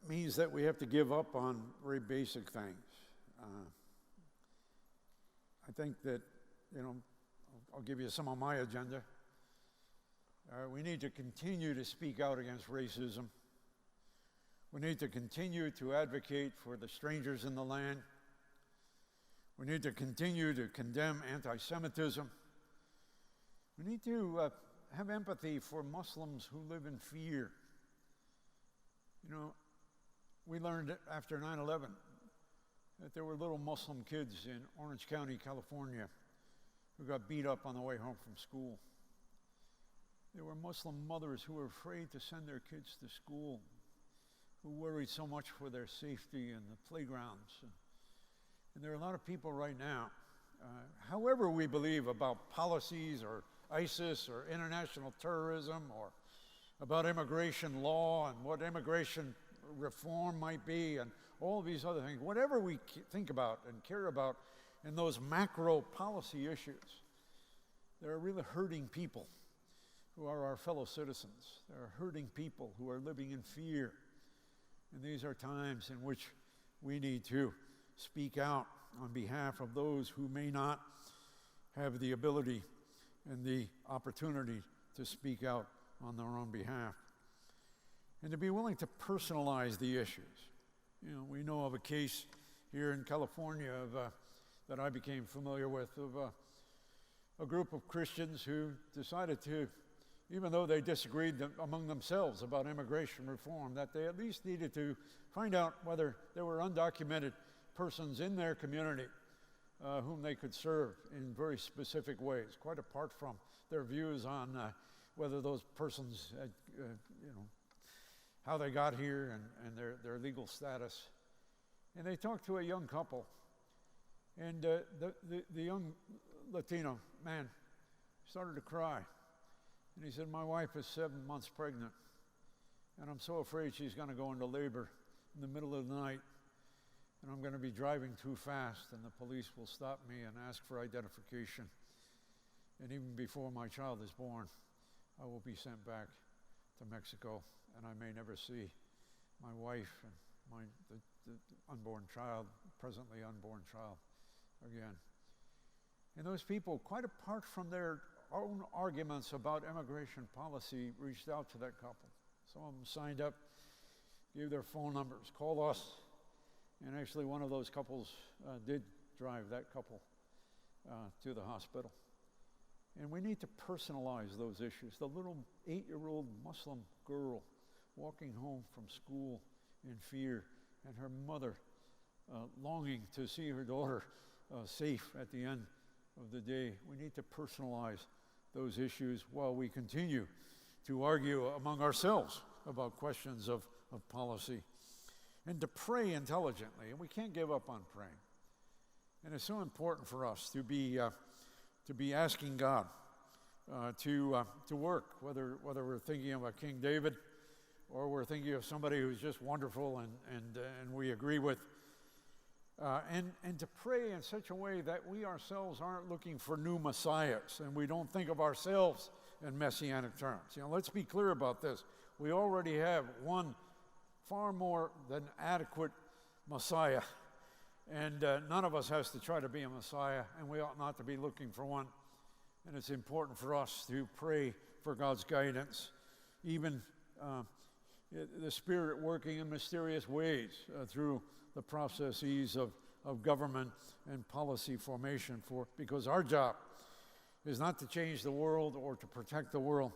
means that we have to give up on very basic things. I think that, I'll give you some of my agenda. We need to continue to speak out against racism. We need to continue to advocate for the strangers in the land. We need to continue to condemn anti-Semitism. We need to have empathy for Muslims who live in fear. We learned after 9/11 that there were little Muslim kids in Orange County, California, who got beat up on the way home from school. There were Muslim mothers who were afraid to send their kids to school, who worried so much for their safety in the playgrounds. And there are a lot of people right now, however we believe about policies or ISIS or international terrorism or about immigration law and what immigration reform might be and all these other things, whatever we think about and care about in those macro policy issues, there are really hurting people who are our fellow citizens. There are hurting people who are living in fear. And these are times in which we need to speak out on behalf of those who may not have the ability and the opportunity to speak out on their own behalf. And to be willing to personalize the issues. We know of a case here in California that I became familiar with of a group of Christians who decided to, even though they disagreed among themselves about immigration reform, that they at least needed to find out whether there were undocumented persons in their community whom they could serve in very specific ways, quite apart from their views on whether those persons how they got here and their legal status. And they talked to a young couple. And the young Latino man started to cry. And he said, my wife is 7 months pregnant. And I'm so afraid she's going to go into labor in the middle of the night. And I'm going to be driving too fast, and the police will stop me and ask for identification. And even before my child is born, I will be sent back to Mexico, and I may never see my wife and the unborn child, presently unborn child, again. And those people, quite apart from their own arguments about immigration policy, reached out to that couple. Some of them signed up, gave their phone numbers, called us. And actually one of those couples did drive that couple to the hospital. And we need to personalize those issues. The little 8-year-old Muslim girl walking home from school in fear, and her mother longing to see her daughter safe at the end of the day. We need to personalize those issues while we continue to argue among ourselves about questions of policy. And to pray intelligently, and we can't give up on praying. And it's so important for us to be asking God to work, whether we're thinking of a King David, or we're thinking of somebody who's just wonderful and we agree with, and to pray in such a way that we ourselves aren't looking for new messiahs, and we don't think of ourselves in messianic terms. Let's be clear about this. We already have one far more than adequate Messiah. And none of us has to try to be a Messiah, and we ought not to be looking for one. And it's important for us to pray for God's guidance, even the Spirit working in mysterious ways through the processes of government and policy formation, because our job is not to change the world or to protect the world,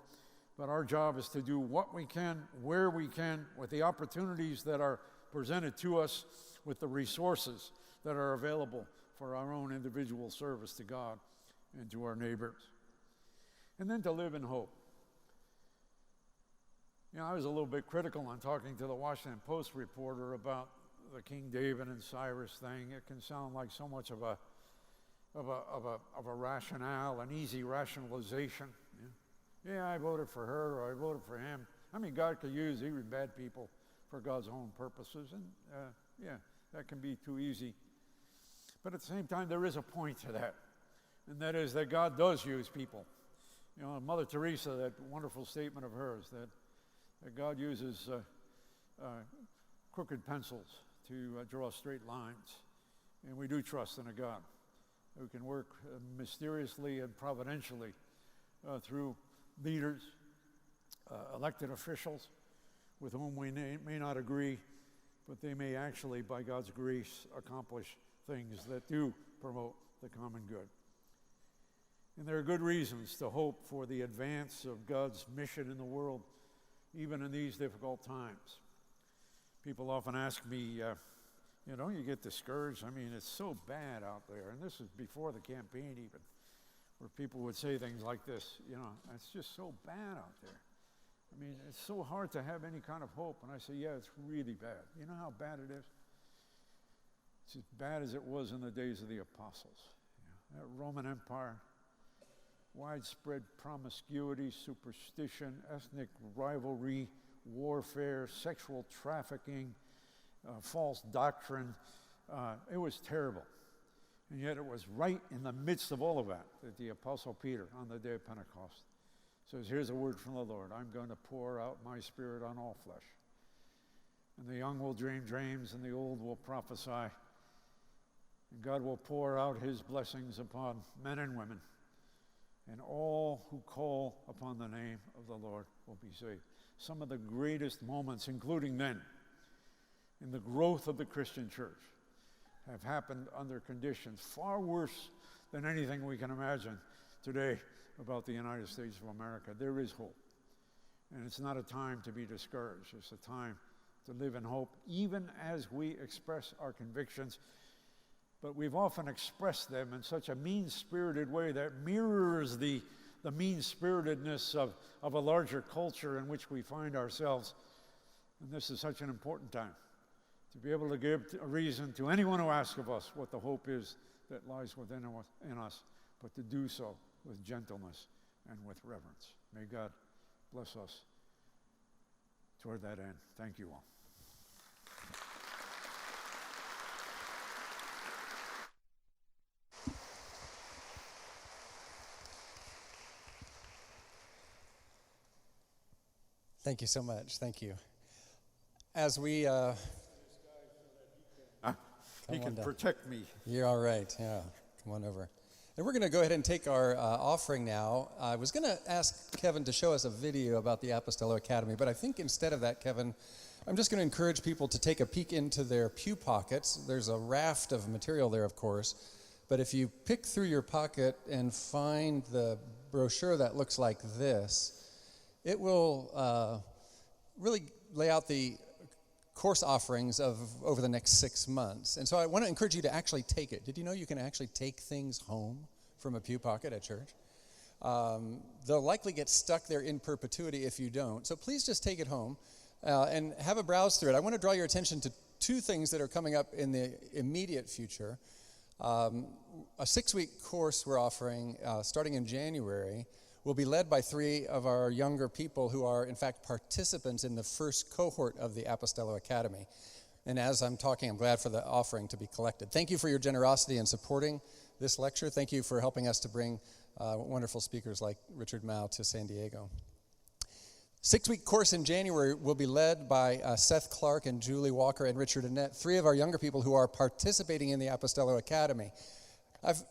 but our job is to do what we can, where we can, with the opportunities that are presented to us, with the resources that are available for our own individual service to God and to our neighbors. And then to live in hope. I was a little bit critical on talking to the Washington Post reporter about the King David and Cyrus thing. It can sound like so much of a rationale, an easy rationalization. Yeah, I voted for her, or I voted for him. I mean, God could use even bad people for God's own purposes, and that can be too easy. But at the same time, there is a point to that, and that is that God does use people. Mother Teresa, that wonderful statement of hers, that God uses crooked pencils to draw straight lines, and we do trust in a God who can work mysteriously and providentially through leaders, elected officials with whom we may not agree, but they may actually, by God's grace, accomplish things that do promote the common good. And there are good reasons to hope for the advance of God's mission in the world, even in these difficult times. People often ask me, don't you get discouraged? I mean, it's so bad out there. And this is before the campaign even, where people would say things like this, it's just so bad out there. I mean, it's so hard to have any kind of hope. And I say, yeah, it's really bad. You know how bad it is? It's as bad as it was in the days of the apostles. That Roman Empire, widespread promiscuity, superstition, ethnic rivalry, warfare, sexual trafficking, false doctrine. It was terrible. And yet it was right in the midst of all of that the Apostle Peter, on the day of Pentecost, says, here's a word from the Lord. I'm going to pour out my Spirit on all flesh. And the young will dream dreams, and the old will prophesy. And God will pour out his blessings upon men and women. And all who call upon the name of the Lord will be saved. Some of the greatest moments, including then, in the growth of the Christian church, have happened under conditions far worse than anything we can imagine today about the United States of America. There is hope. And it's not a time to be discouraged. It's a time to live in hope, even as we express our convictions. But we've often expressed them in such a mean-spirited way that mirrors the mean-spiritedness of a larger culture in which we find ourselves. And this is such an important time to be able to give a reason to anyone who asks of us what the hope is that lies within in us, but to do so with gentleness and with reverence. May God bless us toward that end. Thank you all. Thank you so much. Thank you. As we He can down. protect me. You're all right. Yeah, come on over. And we're going to go ahead and take our offering now. I was going to ask Kevin to show us a video about the Apostolic Academy, but I think instead of that, Kevin, I'm just going to encourage people to take a peek into their pew pockets. There's a raft of material there, of course, but if you pick through your pocket and find the brochure that looks like this, it will really lay out the course offerings of over the next 6 months. And so I want to encourage you to actually take it. Did you know you can actually take things home from a pew pocket at church? They'll likely get stuck there in perpetuity if you don't. So please just take it home and have a browse through it. I want to draw your attention to 2 things that are coming up in the immediate future. A 6-week course we're offering starting in January will be led by 3 of our younger people who are, in fact, participants in the first cohort of the Apostolic Academy. And as I'm talking, I'm glad for the offering to be collected. Thank you for your generosity in supporting this lecture. Thank you for helping us to bring wonderful speakers like Richard Mouw to San Diego. 6-week course in January will be led by Seth Clark and Julie Walker and Richard Annette, 3 of our younger people who are participating in the Apostolic Academy. I've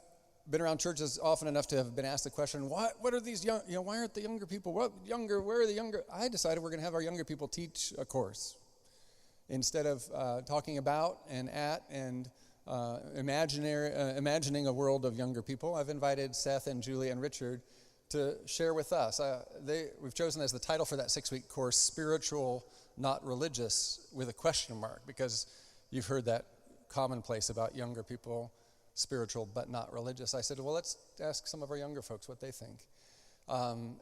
been around churches often enough to have been asked the question, what are these young, why aren't the younger people, where are the younger? I decided we're going to have our younger people teach a course. Instead of talking about and at and imagining a world of younger people, I've invited Seth and Julie and Richard to share with us. We've chosen as the title for that 6-week course, Spiritual, Not Religious, with a question mark, because you've heard that commonplace about younger people, spiritual but not religious. I said, well, let's ask some of our younger folks what they think.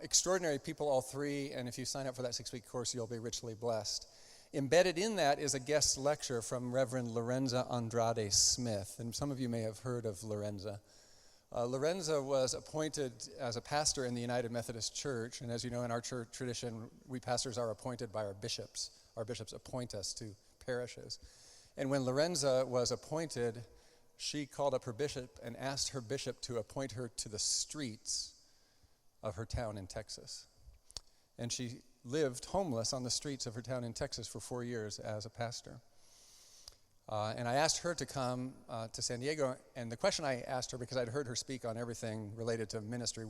Extraordinary people, all 3, and if you sign up for that 6-week course, you'll be richly blessed. Embedded in that is a guest lecture from Reverend Lorenza Andrade Smith, and some of you may have heard of Lorenza. Lorenza was appointed as a pastor in the United Methodist Church, and as you know, in our church tradition, we pastors are appointed by our bishops. Our bishops appoint us to parishes. And when Lorenza was appointed, she called up her bishop and asked her bishop to appoint her to the streets of her town in Texas. And she lived homeless on the streets of her town in Texas for 4 years as a pastor. And I asked her to come to San Diego, and the question I asked her, because I'd heard her speak on everything related to ministry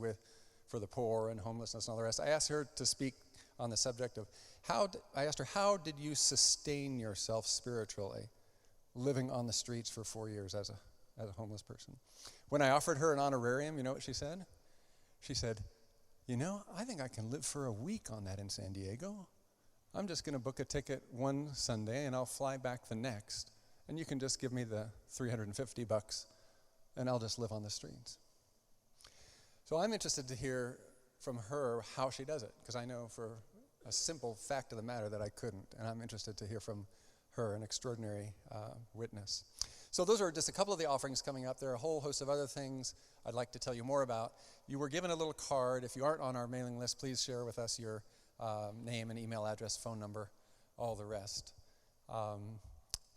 for the poor and homelessness and all the rest, I asked her to speak on the subject of I asked her, how did you sustain yourself spiritually living on the streets for 4 years as a homeless person? When I offered her an honorarium, you know what she said? She said, I think I can live for a week on that in San Diego. I'm just going to book a ticket one Sunday and I'll fly back the next. And you can just give me the $350 and I'll just live on the streets. So I'm interested to hear from her how she does it, because I know for a simple fact of the matter that I couldn't. And I'm interested to hear from her, an extraordinary witness. So those are just a couple of the offerings coming up. There are a whole host of other things I'd like to tell you more about. You were given a little card. If you aren't on our mailing list, please share with us your name and email address, phone number, all the rest.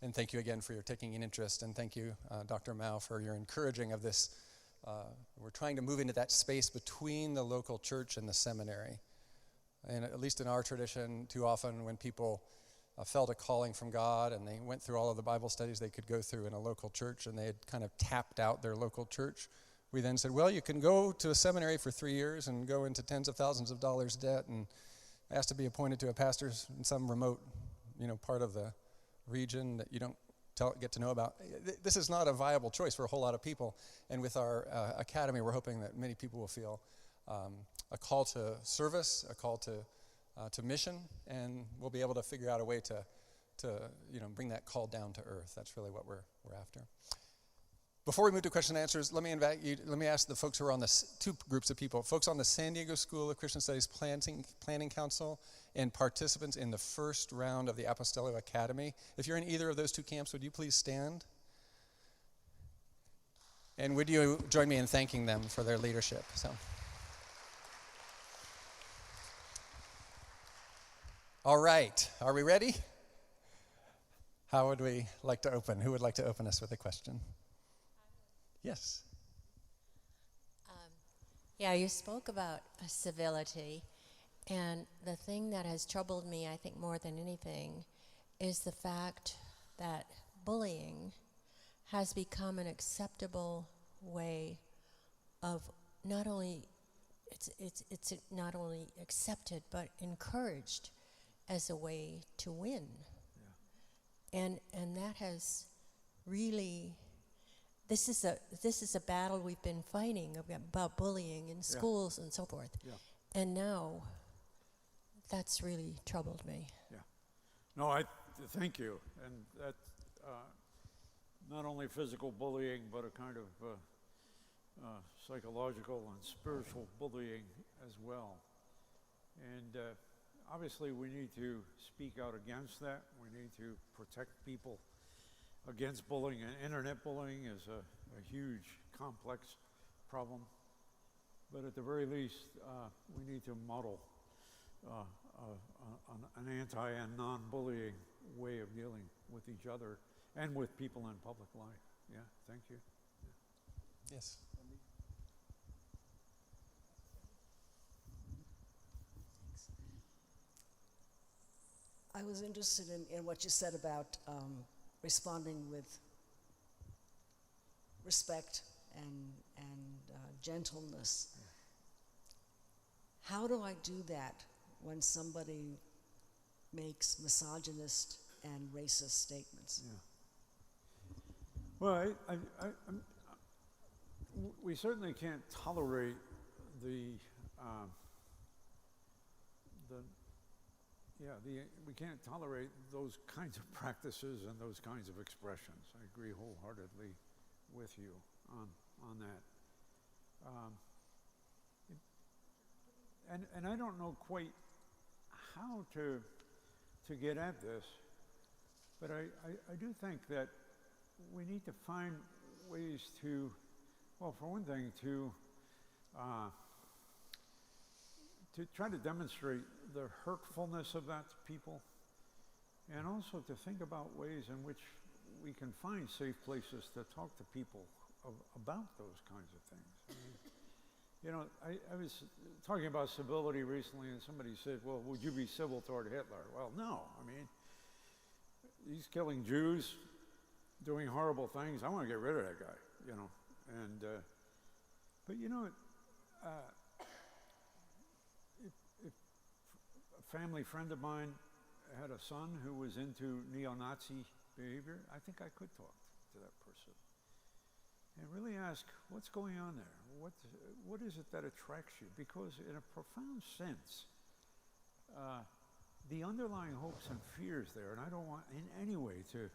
And thank you again for your taking an interest, and thank you, Dr. Mouw, for your encouraging of this. We're trying to move into that space between the local church and the seminary. And at least in our tradition, too often when people felt a calling from God and they went through all of the Bible studies they could go through in a local church and they had kind of tapped out their local church, we then said, well, you can go to a seminary for 3 years and go into tens of thousands of dollars debt and ask to be appointed to a pastor in some remote, part of the region that you don't get to know about. This is not a viable choice for a whole lot of people. And with our academy, we're hoping that many people will feel a call to service, a call to mission, and we'll be able to figure out a way to bring that call down to earth. That's really what we're after. Before we move to question and answers, let me ask the folks who are on this, two groups of people, folks on the San Diego School of Christian Studies Planning Council and participants in the first round of the Apostolic Academy. If you're in either of those two camps, would you please stand? And would you join me in thanking them for their leadership? All right, are we ready? How would we like to open? Who would like to open us with a question? Yes. Yeah, you spoke about civility, and the thing that has troubled me, I think, more than anything, is the fact that bullying has become an acceptable way of not only it's not only accepted but encouraged as a way to win. Yeah. And that has really. This is a battle we've been fighting about bullying in schools and so forth. Yeah. And now that's really troubled me. Yeah. No, I thank you. And that not only physical bullying, but a kind of psychological and spiritual bullying as well. And obviously we need to speak out against that. We need to protect people against bullying. And internet bullying is a huge, complex problem. But at the very least, we need to model an anti and non-bullying way of dealing with each other and with people in public life. Yeah, thank you. Yeah. Yes. I was interested in what you said about responding with respect and gentleness. Yeah. How do I do that when somebody makes misogynist and racist statements? Yeah. Well, we certainly can't tolerate we can't tolerate those kinds of practices and those kinds of expressions. I agree wholeheartedly with you on that. And I don't know quite how to get at this, but I do think that we need to find ways to, well, for one thing, to try to demonstrate the hurtfulness of that to people, and also to think about ways in which we can find safe places to talk to people about those kinds of things. I mean, you know, I was talking about civility recently, and somebody said, well, would you be civil toward Hitler? Well, no. I mean, he's killing Jews, doing horrible things. I want to get rid of that guy, you know. And but you know, if a family friend of mine had a son who was into neo-Nazi behavior, I think I could talk to that person and really ask, what's going on there? What is it that attracts you? Because in a profound sense, the underlying hopes and fears there, and I don't want in any way to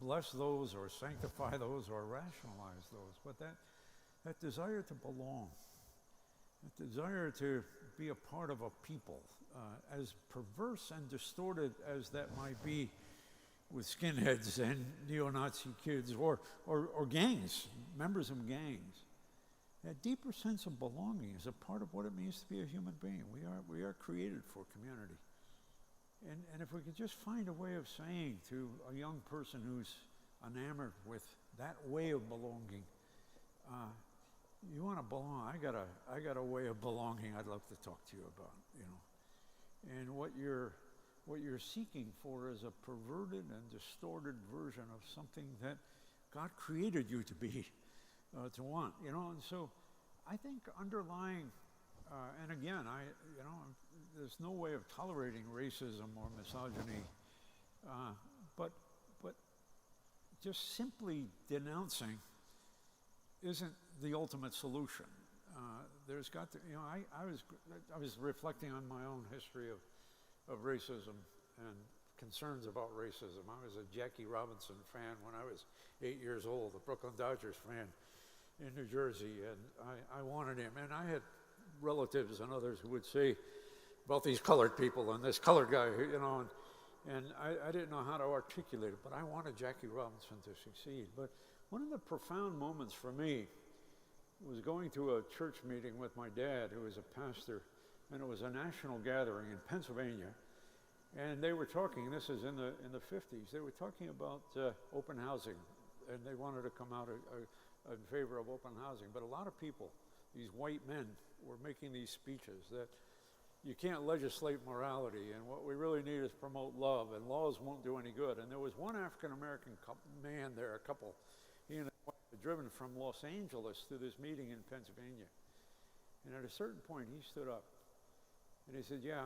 bless those or sanctify those or rationalize those, but that desire to belong, that desire to be a part of a people, as perverse and distorted as that might be with skinheads and neo-Nazi kids or gangs, members of gangs. That deeper sense of belonging is a part of what it means to be a human being. We are created for community. And if we could just find a way of saying to a young person who's enamored with that way of belonging, you want to belong, I got a way of belonging I'd love to talk to you about, you know. And what you're seeking for is a perverted and distorted version of something that God created you to be, to want, you know. And so I think underlying, and again, there's no way of tolerating racism or misogyny, but just simply denouncing isn't the ultimate solution. There's got to, you know, I was reflecting on my own history of racism and concerns about racism. I was a Jackie Robinson fan when I was 8 years old, a Brooklyn Dodgers fan in New Jersey, and I wanted him. And I had relatives and others who would say about these colored people and this colored guy, you know, and I didn't know how to articulate it, but I wanted Jackie Robinson to succeed. But one of the profound moments for me was going to a church meeting with my dad, who was a pastor, and it was a national gathering in Pennsylvania. And they were talking, this is in the 50s, they were talking about open housing, and they wanted to come out in favor of open housing. But a lot of people, these white men, were making these speeches that you can't legislate morality, and what we really need is promote love, and laws won't do any good. And there was one African-American man there, a couple, he and his wife had driven from Los Angeles to this meeting in Pennsylvania. And at a certain point, he stood up, and he said, yeah,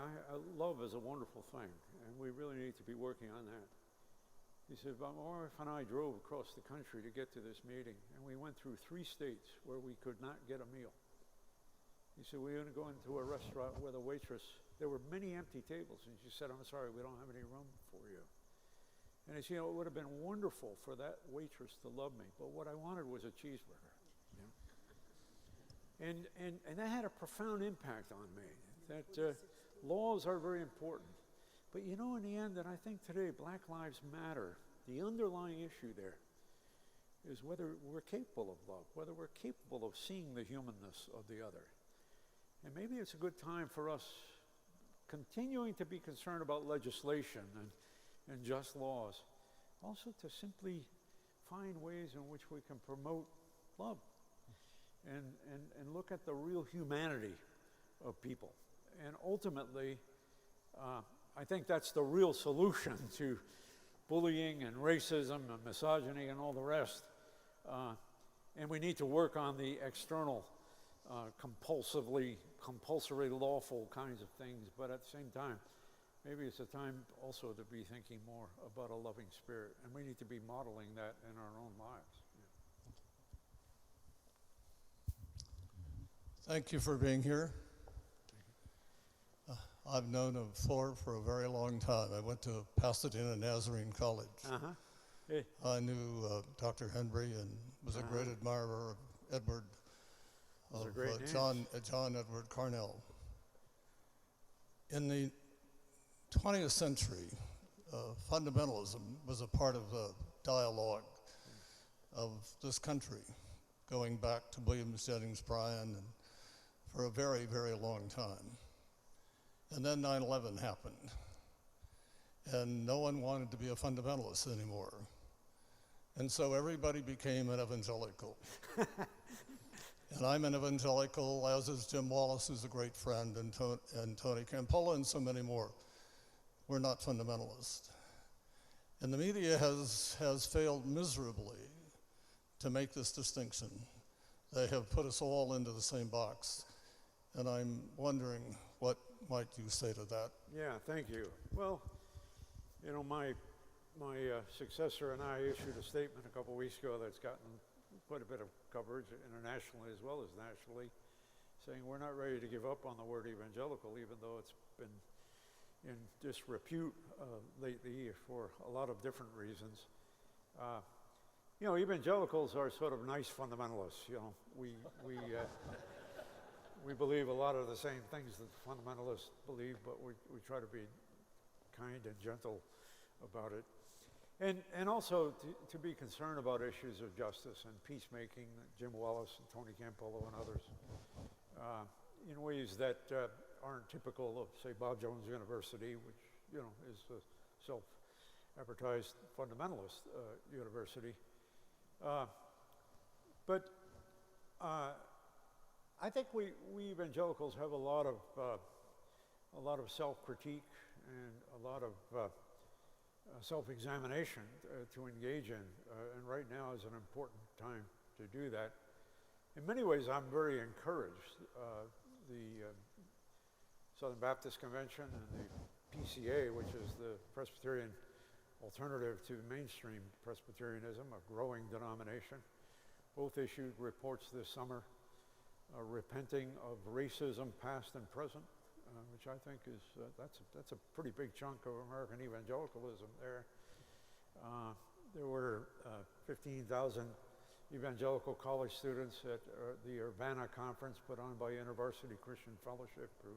love is a wonderful thing, and we really need to be working on that. He said, but my wife and I drove across the country to get to this meeting, and we went through 3 states where we could not get a meal. He said, we're going to go into a restaurant where the waitress, there were many empty tables, and she said, I'm sorry, we don't have any room for you. And he said, you know, it would have been wonderful for that waitress to love me, but what I wanted was a cheeseburger. You know? And that had a profound impact on me, that laws are very important. But you know, in the end, that I think today, Black Lives Matter, the underlying issue there is whether we're capable of love, whether we're capable of seeing the humanness of the other. And maybe it's a good time for us continuing to be concerned about legislation and just laws, also to simply find ways in which we can promote love and look at the real humanity of people. And ultimately, I think that's the real solution to bullying and racism and misogyny and all the rest. And we need to work on the external compulsory lawful kinds of things, but at the same time, maybe it's a time also to be thinking more about a loving spirit, and we need to be modeling that in our own lives. Thank you for being here. I've known of Fuller for a very long time. I went to Pasadena Nazarene College. Hey. I knew Dr. Henry and was a great admirer of Edward, John Edward Carnell. In the 20th century, fundamentalism was a part of the dialogue of this country, going back to William Jennings Bryan and for a very, very long time. And then 9/11 happened, and no one wanted to be a fundamentalist anymore. And so everybody became an evangelical. And I'm an evangelical, as is Jim Wallace, who's a great friend, and Tony Campola, and so many more. We're not fundamentalists. And the media has failed miserably to make this distinction. They have put us all into the same box. And I'm wondering, what might you say to that? Yeah, thank you. Well, you know, my successor and I issued a statement a couple weeks ago that's gotten quite a bit of coverage internationally as well as nationally, saying we're not ready to give up on the word evangelical, even though it's been in disrepute lately for a lot of different reasons. You know, evangelicals are sort of nice fundamentalists. You know, we believe a lot of the same things that fundamentalists believe, but we try to be kind and gentle about it. And also to be concerned about issues of justice and peacemaking, Jim Wallace and Tony Campolo and others, in ways that aren't typical of, say, Bob Jones University, which, you know, is a self-advertised fundamentalist university. But I think we evangelicals have a lot of self-critique and a lot of self-examination to engage in, and right now is an important time to do that. In many ways, I'm very encouraged. The Southern Baptist Convention and the PCA, which is the Presbyterian alternative to mainstream Presbyterianism, a growing denomination, both issued reports this summer repenting of racism past and present, which I think is, that's a pretty big chunk of American evangelicalism there. There were 15,000 evangelical college students at the Urbana conference put on by University Christian Fellowship, who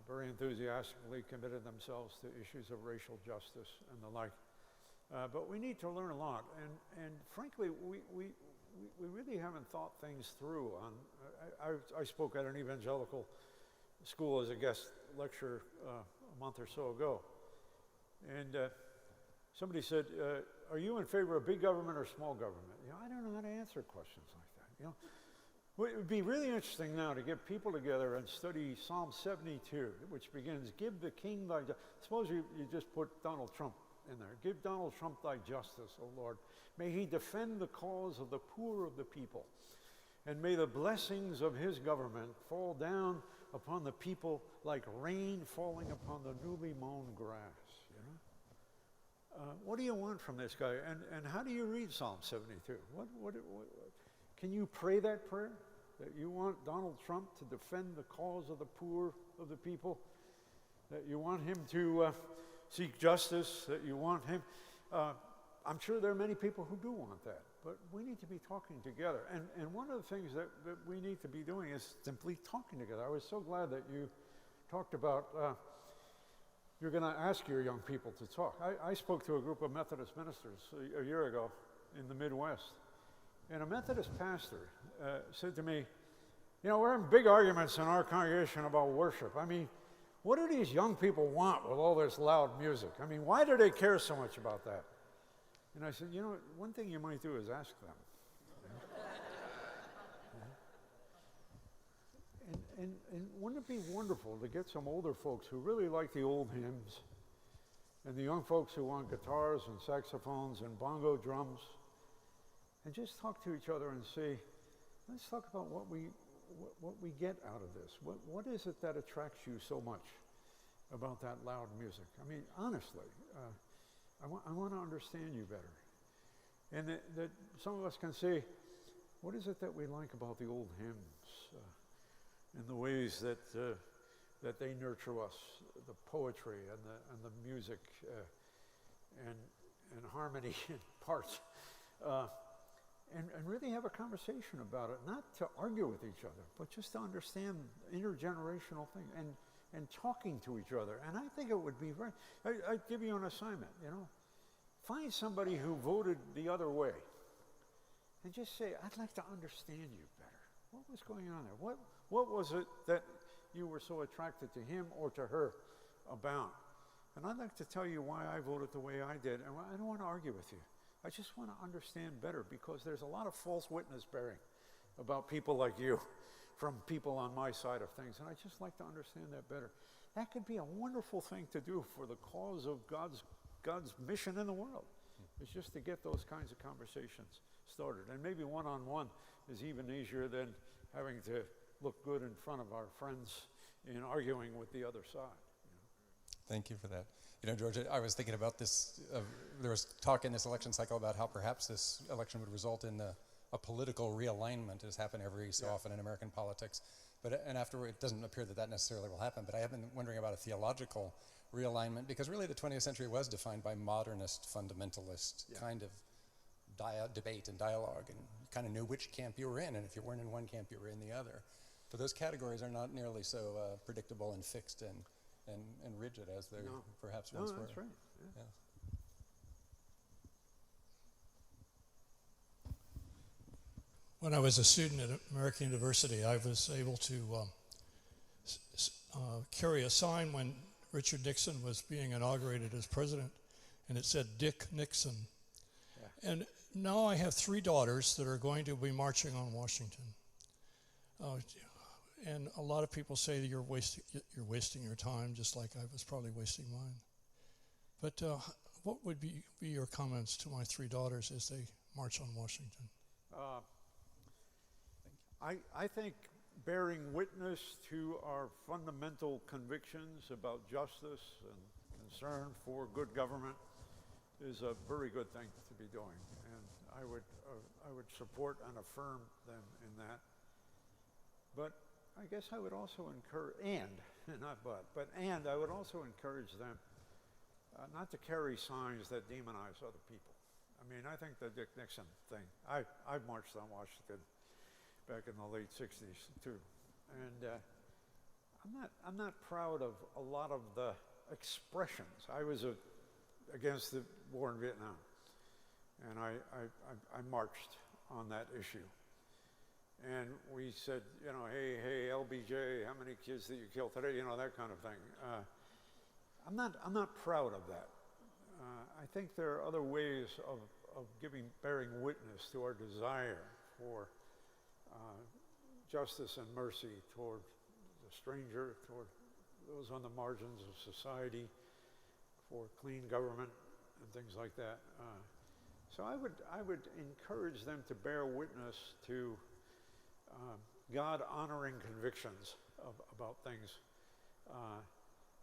very enthusiastically committed themselves to issues of racial justice and the like. But we need to learn a lot, and frankly, we really haven't thought things through. I spoke at an evangelical school as a guest lecturer a month or so ago, and somebody said, "Are you in favor of big government or small government?" You know, I don't know how to answer questions like that. You know, well, it would be really interesting now to get people together and study Psalm 72, which begins, "Give the king thy justice." Suppose you just put Donald Trump in there. "Give Donald Trump thy justice, O Lord. May he defend the cause of the poor of the people. And may the blessings of his government fall down upon the people like rain falling upon the newly mown grass." You know? What do you want from this guy? And how do you read Psalm 72? What can you pray that prayer? That you want Donald Trump to defend the cause of the poor of the people? That you want him to seek justice? That you want him... I'm sure there are many people who do want that, but we need to be talking together. And one of the things that we need to be doing is simply talking together. I was so glad that you talked about you're going to ask your young people to talk. I spoke to a group of Methodist ministers a year ago in the Midwest, and a Methodist pastor said to me, "You know, we're having big arguments in our congregation about worship. I mean, what do these young people want with all this loud music? I mean, why do they care so much about that?" And I said, "You know, one thing you might do is ask them." And wouldn't it be wonderful to get some older folks who really like the old hymns, and the young folks who want guitars and saxophones and bongo drums, and just talk to each other and say, let's talk about what we get out of this. What is it that attracts you so much about that loud music? I mean, honestly, I want to understand you better. And that some of us can say, what is it that we like about the old hymns and the ways that they nurture us, the poetry and the music and harmony and parts, and really have a conversation about it, not to argue with each other, but just to understand intergenerational things and talking to each other. And I think it would be very, I'd give you an assignment, you know. Find somebody who voted the other way and just say, I'd like to understand you better. What was going on there? What was it that you were so attracted to him or to her about? And I'd like to tell you why I voted the way I did. And I don't want to argue with you. I just want to understand better, because there's a lot of false witness bearing about people like you from people on my side of things. And I'd just like to understand that better. That could be a wonderful thing to do for the cause of God's mission in the world. It's just to get those kinds of conversations started. And maybe one-on-one is even easier than having to look good in front of our friends in arguing with the other side. You know? Thank you for that. You know, George, I was thinking about this. There was talk in this election cycle about how perhaps this election would result in a political realignment, as happened every so often in American politics. And afterward, it doesn't appear that necessarily will happen. But I have been wondering about a theological realignment, because really the 20th century was defined by modernist, fundamentalist kind of debate and dialogue, and you kind of knew which camp you were in, and if you weren't in one camp, you were in the other. But those categories are not nearly so predictable and fixed and rigid as they perhaps once were. No, that's right. Yeah. When I was a student at American University, I was able to carry a sign when Richard Nixon was being inaugurated as president, and it said Dick Nixon. Yeah. And now I have 3 daughters that are going to be marching on Washington. And a lot of people say that you're wasting your time, just like I was probably wasting mine. But what would be your comments to my 3 daughters as they march on Washington? I think bearing witness to our fundamental convictions about justice and concern for good government is a very good thing to be doing, and I would support and affirm them in that. But I guess I would also encourage, not but I would also encourage them not to carry signs that demonize other people. I mean, I think the Dick Nixon thing, I've marched on Washington back in the late 60s too. And I'm not proud of a lot of the expressions. I was against the war in Vietnam, and I marched on that issue. And we said, you know, hey, LBJ, how many kids did you kill today? You know, that kind of thing. I'm not proud of that. I think there are other ways of bearing witness to our desire for justice and mercy toward the stranger, toward those on the margins of society, for clean government and things like that. So I would encourage them to bear witness to God-honoring convictions about things.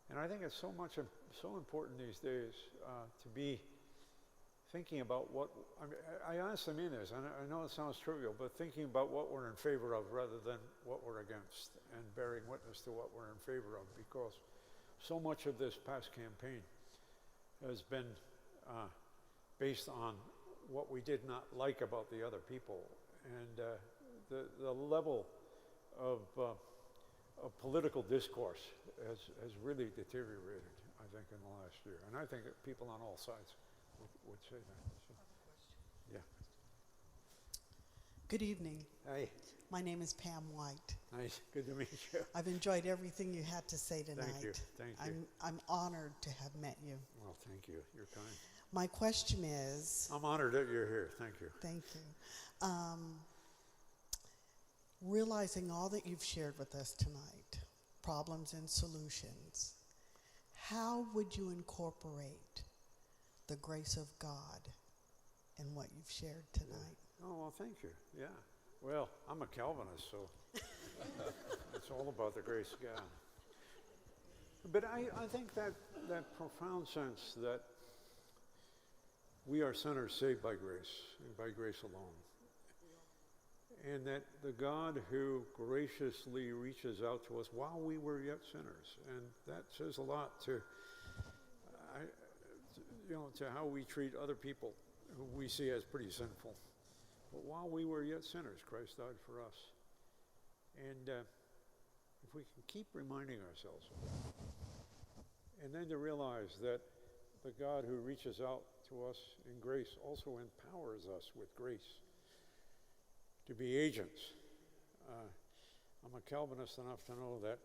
And I think it's so important these days to be thinking about what, I honestly mean this, and I know it sounds trivial, but thinking about what we're in favor of rather than what we're against, and bearing witness to what we're in favor of, because so much of this past campaign has been based on what we did not like about the other people, and the level of political discourse has really deteriorated, I think, in the last year. And I think that people on all sides would say that. So, yeah. Good evening. Hi. My name is Pam White. Nice. Good to meet you. I've enjoyed everything you had to say tonight. Thank you. Thank you. I'm honored to have met you. Well, thank you. You're kind. My question is... I'm honored that you're here. Thank you. Thank you. Realizing all that you've shared with us tonight, problems and solutions, how would you incorporate the grace of God in what you've shared tonight? Oh, well, thank you. Yeah. Well, I'm a Calvinist, so it's all about the grace of God. But I think that profound sense that we are sinners saved by grace, and by grace alone. And that the God who graciously reaches out to us while we were yet sinners, and that says a lot to how we treat other people who we see as pretty sinful. But while we were yet sinners, Christ died for us. And if we can keep reminding ourselves of that, and then to realize that the God who reaches out to us in grace also empowers us with grace to be agents. I'm a Calvinist enough to know that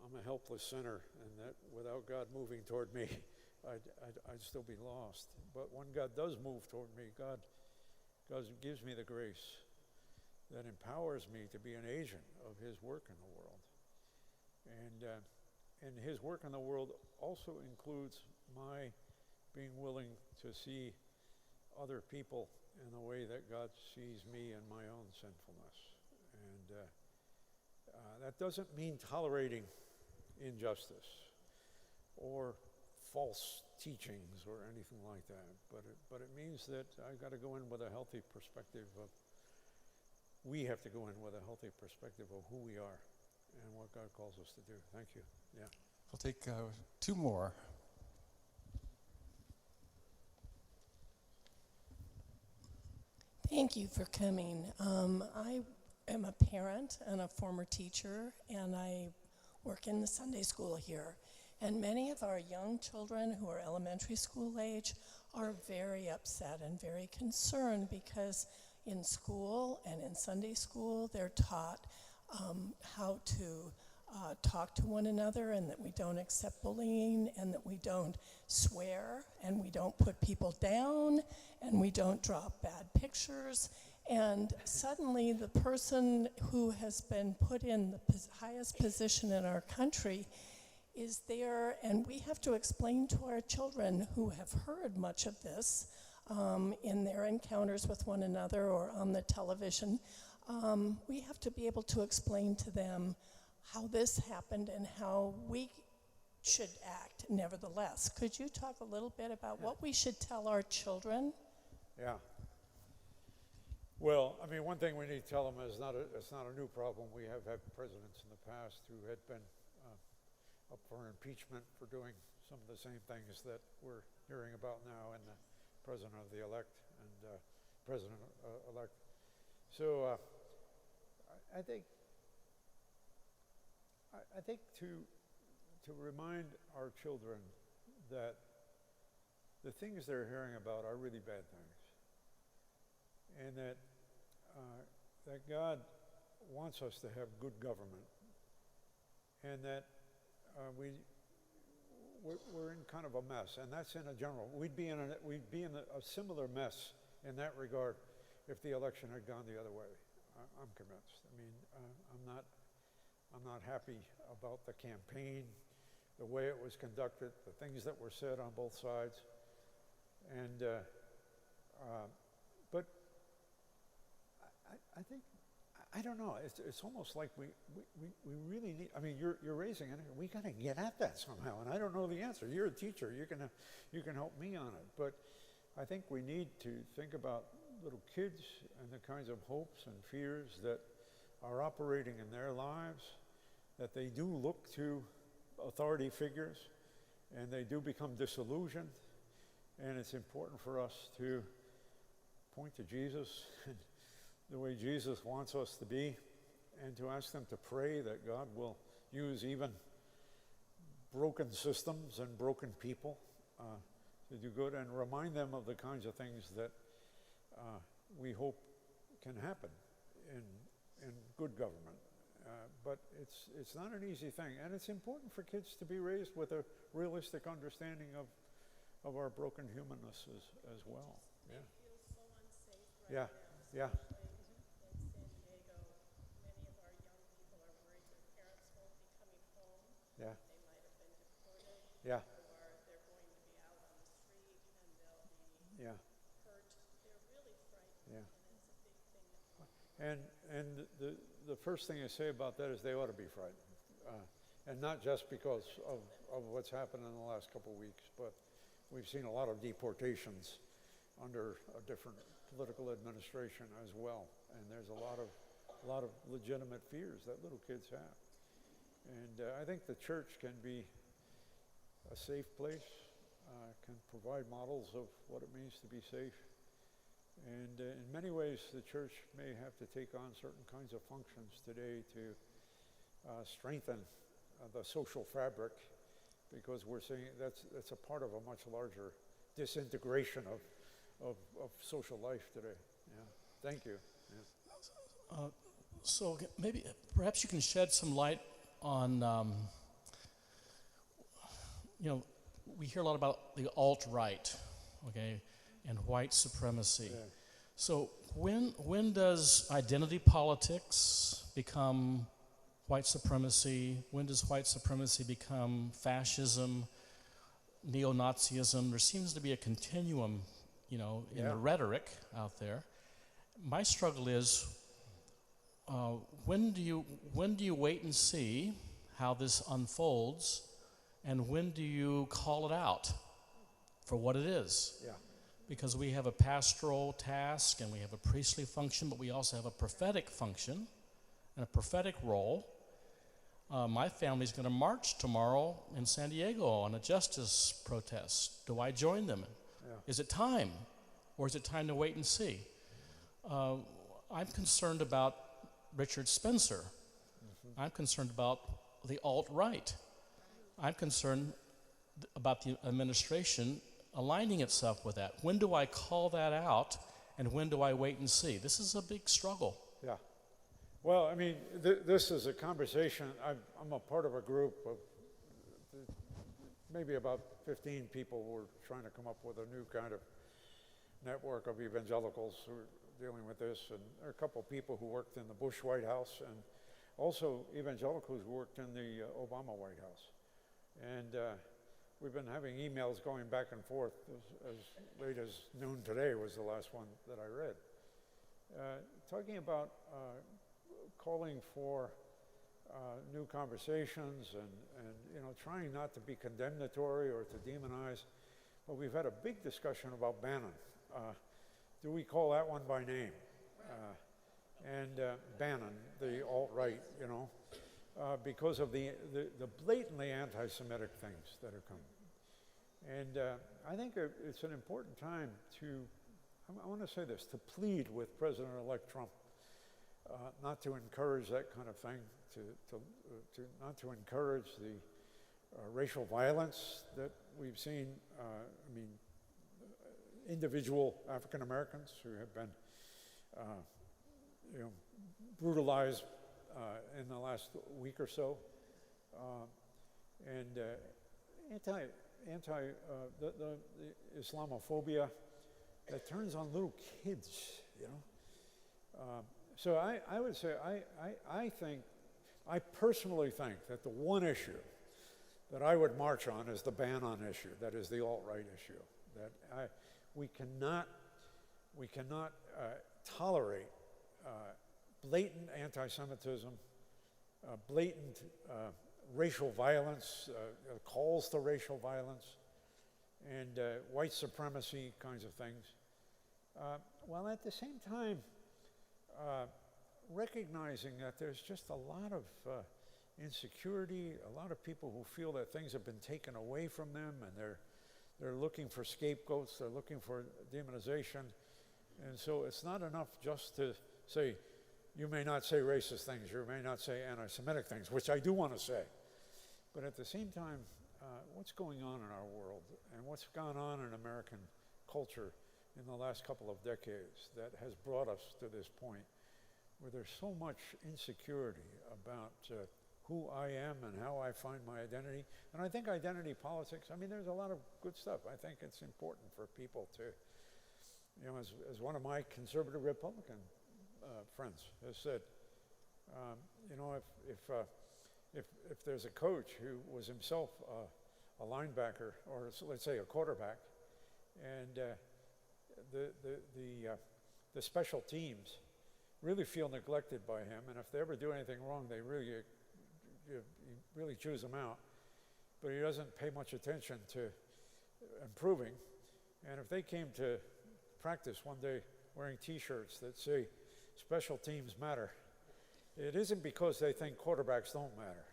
I'm a helpless sinner, and that without God moving toward me, I'd still be lost. But when God does move toward me, God gives me the grace that empowers me to be an agent of His work in the world. And His work in the world also includes my being willing to see other people in the way that God sees me and my own sinfulness. And that doesn't mean tolerating injustice or false teachings or anything like that, but it means that I've got to go in with a healthy perspective we have to go in with a healthy perspective of who we are and what God calls us to do. Thank you. Yeah. We'll take two more. Thank you for coming. I am a parent and a former teacher, and I work in the Sunday school here. And many of our young children who are elementary school age are very upset and very concerned because in school and in Sunday school they're taught how to talk to one another, and that we don't accept bullying, and that we don't swear, and we don't put people down, and we don't draw bad pictures. And suddenly the person who has been put in the highest position in our country is there, and we have to explain to our children who have heard much of this in their encounters with one another or on the television. We have to be able to explain to them how this happened and how we should act nevertheless. Could you talk a little bit about what we should tell our children? Yeah. Well, I mean, one thing we need to tell them is it's not a new problem. We have had presidents in the past who had been up for impeachment for doing some of the same things that we're hearing about now in the president of the elect and president-elect. So I think to remind our children that the things they're hearing about are really bad things, and that God wants us to have good government, and that we're in kind of a mess, and that's in a general. We'd be in a similar mess in that regard if the election had gone the other way. I'm convinced. I mean, I'm not happy about the campaign, the way it was conducted, the things that were said on both sides, and but I think, I don't know. It's almost like we really need. I mean, you're raising it. We got to get at that somehow, and I don't know the answer. You're a teacher. You can help me on it. But I think we need to think about little kids and the kinds of hopes and fears that are operating in their lives, that they do look to authority figures, and they do become disillusioned. And it's important for us to point to Jesus and the way Jesus wants us to be, and to ask them to pray that God will use even broken systems and broken people to do good, and remind them of the kinds of things that we hope can happen in good government. But it's not an easy thing, and it's important for kids to be raised with a realistic understanding of our broken humanness as well. Yeah. It feels so unsafe right Yeah. now. Yeah. In San Diego, many of our young people are worried their parents won't be coming home. Yeah. They might have been deported. Yeah. Or they're going to be out on the street and they'll be Yeah. hurt. They're really frightened, Yeah. and it's a big thing. And the first thing I say about that is they ought to be frightened, and not just because of what's happened in the last couple of weeks, but we've seen a lot of deportations under a different political administration as well, and there's a lot of legitimate fears that little kids have. And I think the church can be a safe place, can provide models of what it means to be safe. And in many ways, the church may have to take on certain kinds of functions today to strengthen the social fabric, because we're seeing that's a part of a much larger disintegration of social life today. Yeah. Thank you. Yeah. So maybe, perhaps you can shed some light on, we hear a lot about the alt-right, okay, and white supremacy. Yeah. So when does identity politics become white supremacy? When does white supremacy become fascism, neo-Nazism? There seems to be a continuum, in the rhetoric out there. My struggle is, when do you wait and see how this unfolds, and when do you call it out for what it is? Yeah. Because we have a pastoral task and we have a priestly function, but we also have a prophetic function and a prophetic role. My family's going to march tomorrow in San Diego on a justice protest. Do I join them? Yeah. Is it time? Or is it time to wait and see? I'm concerned about Richard Spencer. Mm-hmm. I'm concerned about the alt-right. I'm concerned about the administration aligning itself with that. When do I call that out, and when do I wait and see? This is a big struggle. Yeah. Well, I mean, this is a conversation. I'm a part of a group of maybe about 15 people who are trying to come up with a new kind of network of evangelicals who are dealing with this. And there are a couple of people who worked in the Bush White House, and also evangelicals who worked in the Obama White House. And we've been having emails going back and forth as late as noon today was the last one that I read, talking about calling for new conversations and trying not to be condemnatory or to demonize. But we've had a big discussion about Bannon. Do we call that one by name? and Bannon, the alt-right, because of the blatantly anti-Semitic things that are coming. And I think it's an important time I want to say this, to plead with President-elect Trump not to encourage that kind of thing, not to encourage the racial violence that we've seen. Individual African Americans who have been brutalized in the last week or so, and the Islamophobia that turns on little kids, So I would say I personally think that the one issue that I would march on is the Bannon issue, that is the alt-right issue. That we cannot tolerate blatant anti-Semitism, blatant racial violence, calls to racial violence, and white supremacy kinds of things, while at the same time recognizing that there's just a lot of insecurity, a lot of people who feel that things have been taken away from them, and they're looking for scapegoats, they're looking for demonization. And so it's not enough just to say, you may not say racist things, you may not say anti-Semitic things, which I do want to say. But at the same time, what's going on in our world and what's gone on in American culture in the last couple of decades that has brought us to this point where there's so much insecurity about who I am and how I find my identity. And I think identity politics, there's a lot of good stuff. I think it's important for people to, as one of my conservative Republican friends has said, if there's a coach who was himself a linebacker, or let's say a quarterback, and the special teams really feel neglected by him, and if they ever do anything wrong, they really choose him out, but he doesn't pay much attention to improving. And if they came to practice one day wearing t-shirts that say special teams matter, it isn't because they think quarterbacks don't matter,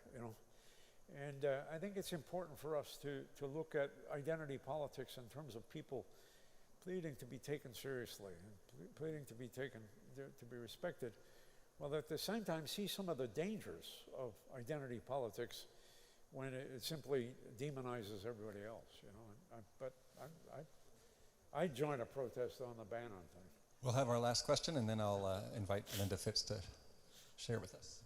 And I think it's important for us to look at identity politics in terms of people pleading to be taken seriously and pleading to be respected, while at the same time see some of the dangers of identity politics when it simply demonizes everybody else, But I join a protest on the Bannon thing. We'll have our last question, and then I'll invite Linda Fitz to share with us.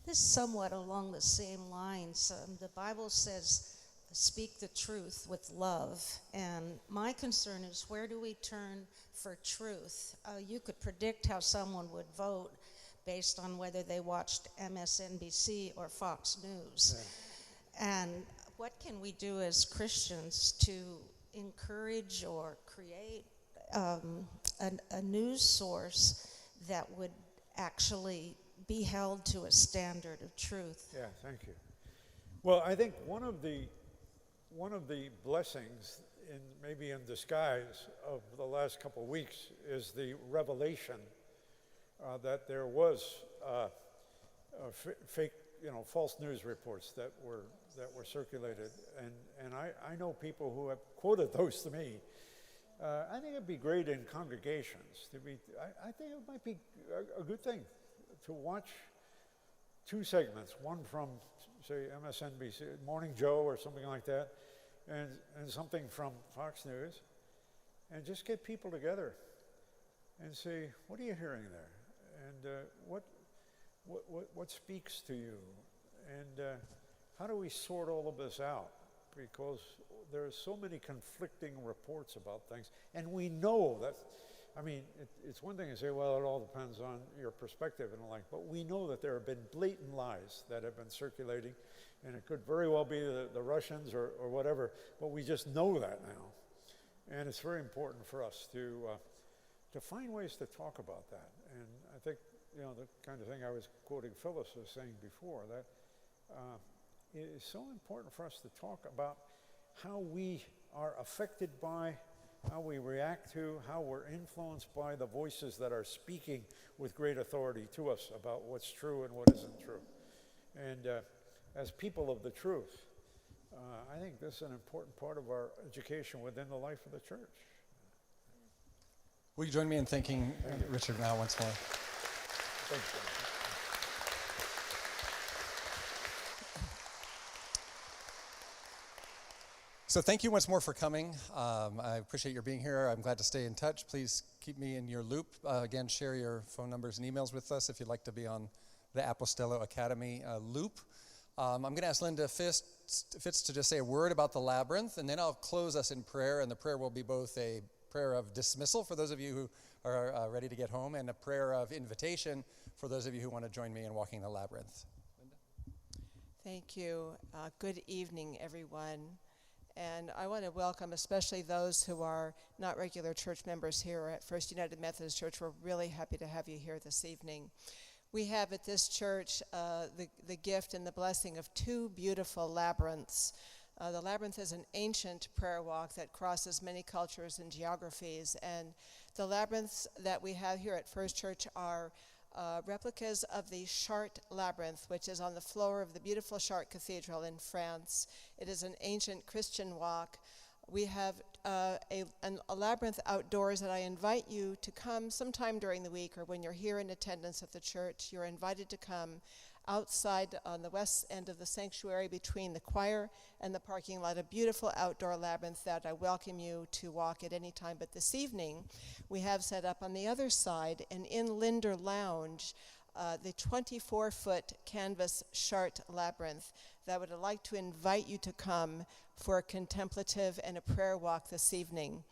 This is somewhat along the same lines. The Bible says, speak the truth with love. And my concern is, where do we turn for truth? You could predict how someone would vote based on whether they watched MSNBC or Fox News. Yeah. And what can we do as Christians to encourage or create a news source that would actually be held to a standard of truth? Yeah, thank you. Well, I think one of the blessings, maybe in disguise, of the last couple of weeks is the revelation that there was fake, false news reports that were circulated, and I know people who have quoted those to me. I think it'd be great in congregations to be. I think it might be a good thing to watch two segments, one from, say, MSNBC, Morning Joe or something like that, and something from Fox News, and just get people together and say, what are you hearing there? And what speaks to you? And how do we sort all of this out? Because there are so many conflicting reports about things, and we know that. It's one thing to say, well, it all depends on your perspective and the like, but we know that there have been blatant lies that have been circulating, and it could very well be the Russians or whatever, but we just know that now. And it's very important for us to find ways to talk about that. And I think, the kind of thing I was quoting Phyllis was saying before, that it is so important for us to talk about how we are affected by how we react to, how we're influenced by the voices that are speaking with great authority to us about what's true and what isn't true. And as people of the truth, I think this is an important part of our education within the life of the church. Will you join me in thanking Richard Mouw once more? Thanks, Jim. So thank you once more for coming. I appreciate your being here. I'm glad to stay in touch. Please keep me in your loop. Again, share your phone numbers and emails with us if you'd like to be on the Apostello Academy loop. I'm going to ask Linda Fitz to just say a word about the labyrinth, and then I'll close us in prayer, and the prayer will be both a prayer of dismissal for those of you who are ready to get home, and a prayer of invitation for those of you who want to join me in walking the labyrinth. Linda? Thank you. Good evening, everyone. And I want to welcome especially those who are not regular church members here at First United Methodist Church. We're really happy to have you here this evening. We have at this church the gift and the blessing of two beautiful labyrinths. The labyrinth is an ancient prayer walk that crosses many cultures and geographies. And the labyrinths that we have here at First Church are replicas of the Chartres labyrinth, which is on the floor of the beautiful Chartres Cathedral in France. It is an ancient Christian walk. We have a labyrinth outdoors that I invite you to come sometime during the week, or when you're here in attendance at the church, you're invited to come outside on the west end of the sanctuary between the choir and the parking lot, a beautiful outdoor labyrinth that I welcome you to walk at any time. But this evening, we have set up on the other side an in Linder Lounge, the 24-foot canvas Chartres labyrinth that would like to invite you to come for a contemplative and a prayer walk this evening.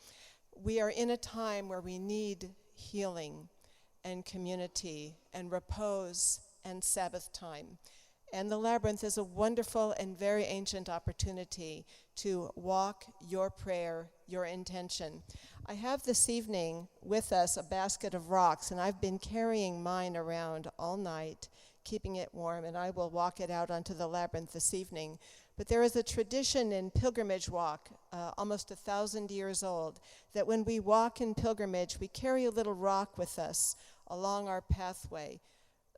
We are in a time where we need healing and community and repose and Sabbath time. And the labyrinth is a wonderful and very ancient opportunity to walk your prayer, your intention. I have this evening with us a basket of rocks, and I've been carrying mine around all night, keeping it warm, and I will walk it out onto the labyrinth this evening. But there is a tradition in pilgrimage walk, almost 1,000 years old, that when we walk in pilgrimage, we carry a little rock with us along our pathway.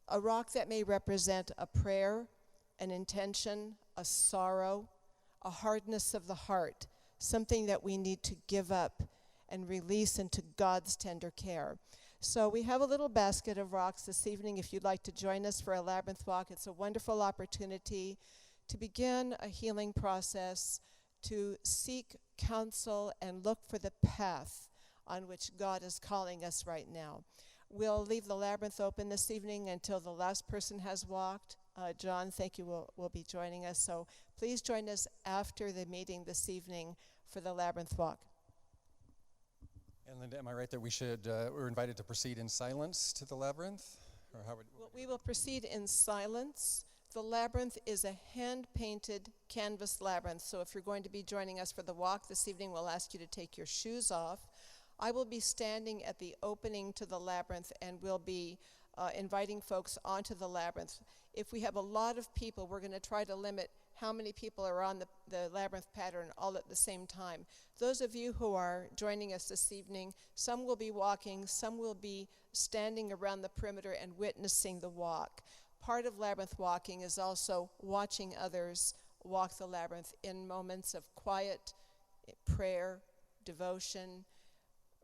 A rock that may represent a prayer, an intention, a sorrow, a hardness of the heart, something that we need to give up and release into God's tender care. So we have a little basket of rocks this evening. If you'd like to join us for a labyrinth walk, it's a wonderful opportunity to begin a healing process, to seek counsel and look for the path on which God is calling us right now. We'll leave the labyrinth open this evening until the last person has walked. John, thank you, will be joining us. So please join us after the meeting this evening for the labyrinth walk. And Linda, am I right that we're invited to proceed in silence to the labyrinth? Or how would We will proceed in silence. The labyrinth is a hand-painted canvas labyrinth. So if you're going to be joining us for the walk this evening, we'll ask you to take your shoes off. I will be standing at the opening to the labyrinth, and we'll be inviting folks onto the labyrinth. If we have a lot of people, we're going to try to limit how many people are on the labyrinth pattern all at the same time. Those of you who are joining us this evening, some will be walking, some will be standing around the perimeter and witnessing the walk. Part of labyrinth walking is also watching others walk the labyrinth in moments of quiet, prayer, devotion,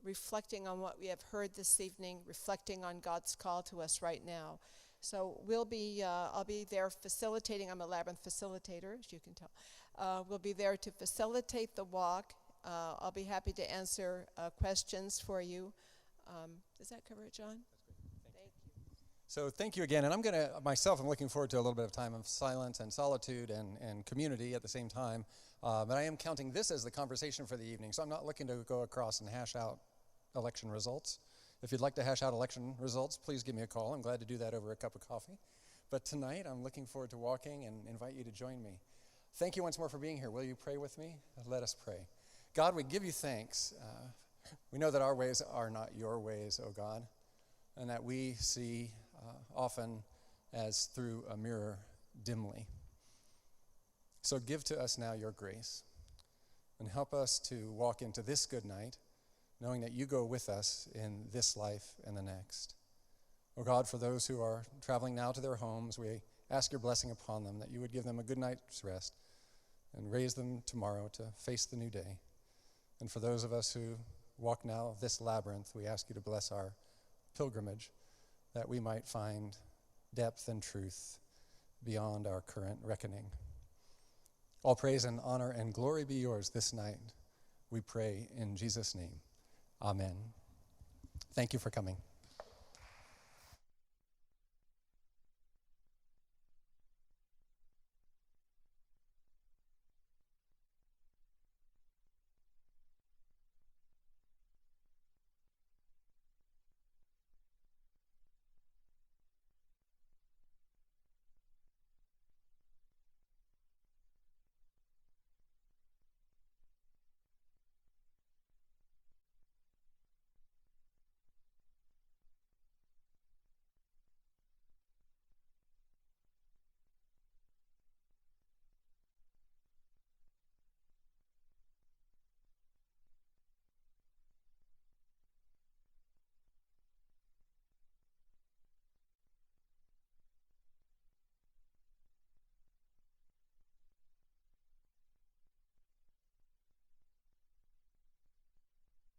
reflecting on what we have heard this evening, reflecting on God's call to us right now. So I'll be there facilitating. I'm a labyrinth facilitator, as you can tell. We'll be there to facilitate the walk. I'll be happy to answer questions for you. Does that cover it, John? Thank you. So thank you again, and I'm looking forward to a little bit of time of silence and solitude and community at the same time. But I am counting this as the conversation for the evening, so I'm not looking to go across and hash out election results. If you'd like to hash out election results, please give me a call. I'm glad to do that over a cup of coffee. But tonight, I'm looking forward to walking and invite you to join me. Thank you once more for being here. Will you pray with me? Let us pray. God, we give you thanks. We know that our ways are not your ways, O God, and that we see often as through a mirror dimly. So give to us now your grace and help us to walk into this good night knowing that you go with us in this life and the next. Oh God, for those who are traveling now to their homes, we ask your blessing upon them, that you would give them a good night's rest and raise them tomorrow to face the new day. And for those of us who walk now this labyrinth, we ask you to bless our pilgrimage, that we might find depth and truth beyond our current reckoning. All praise and honor and glory be yours this night, we pray in Jesus' name. Amen. Thank you for coming.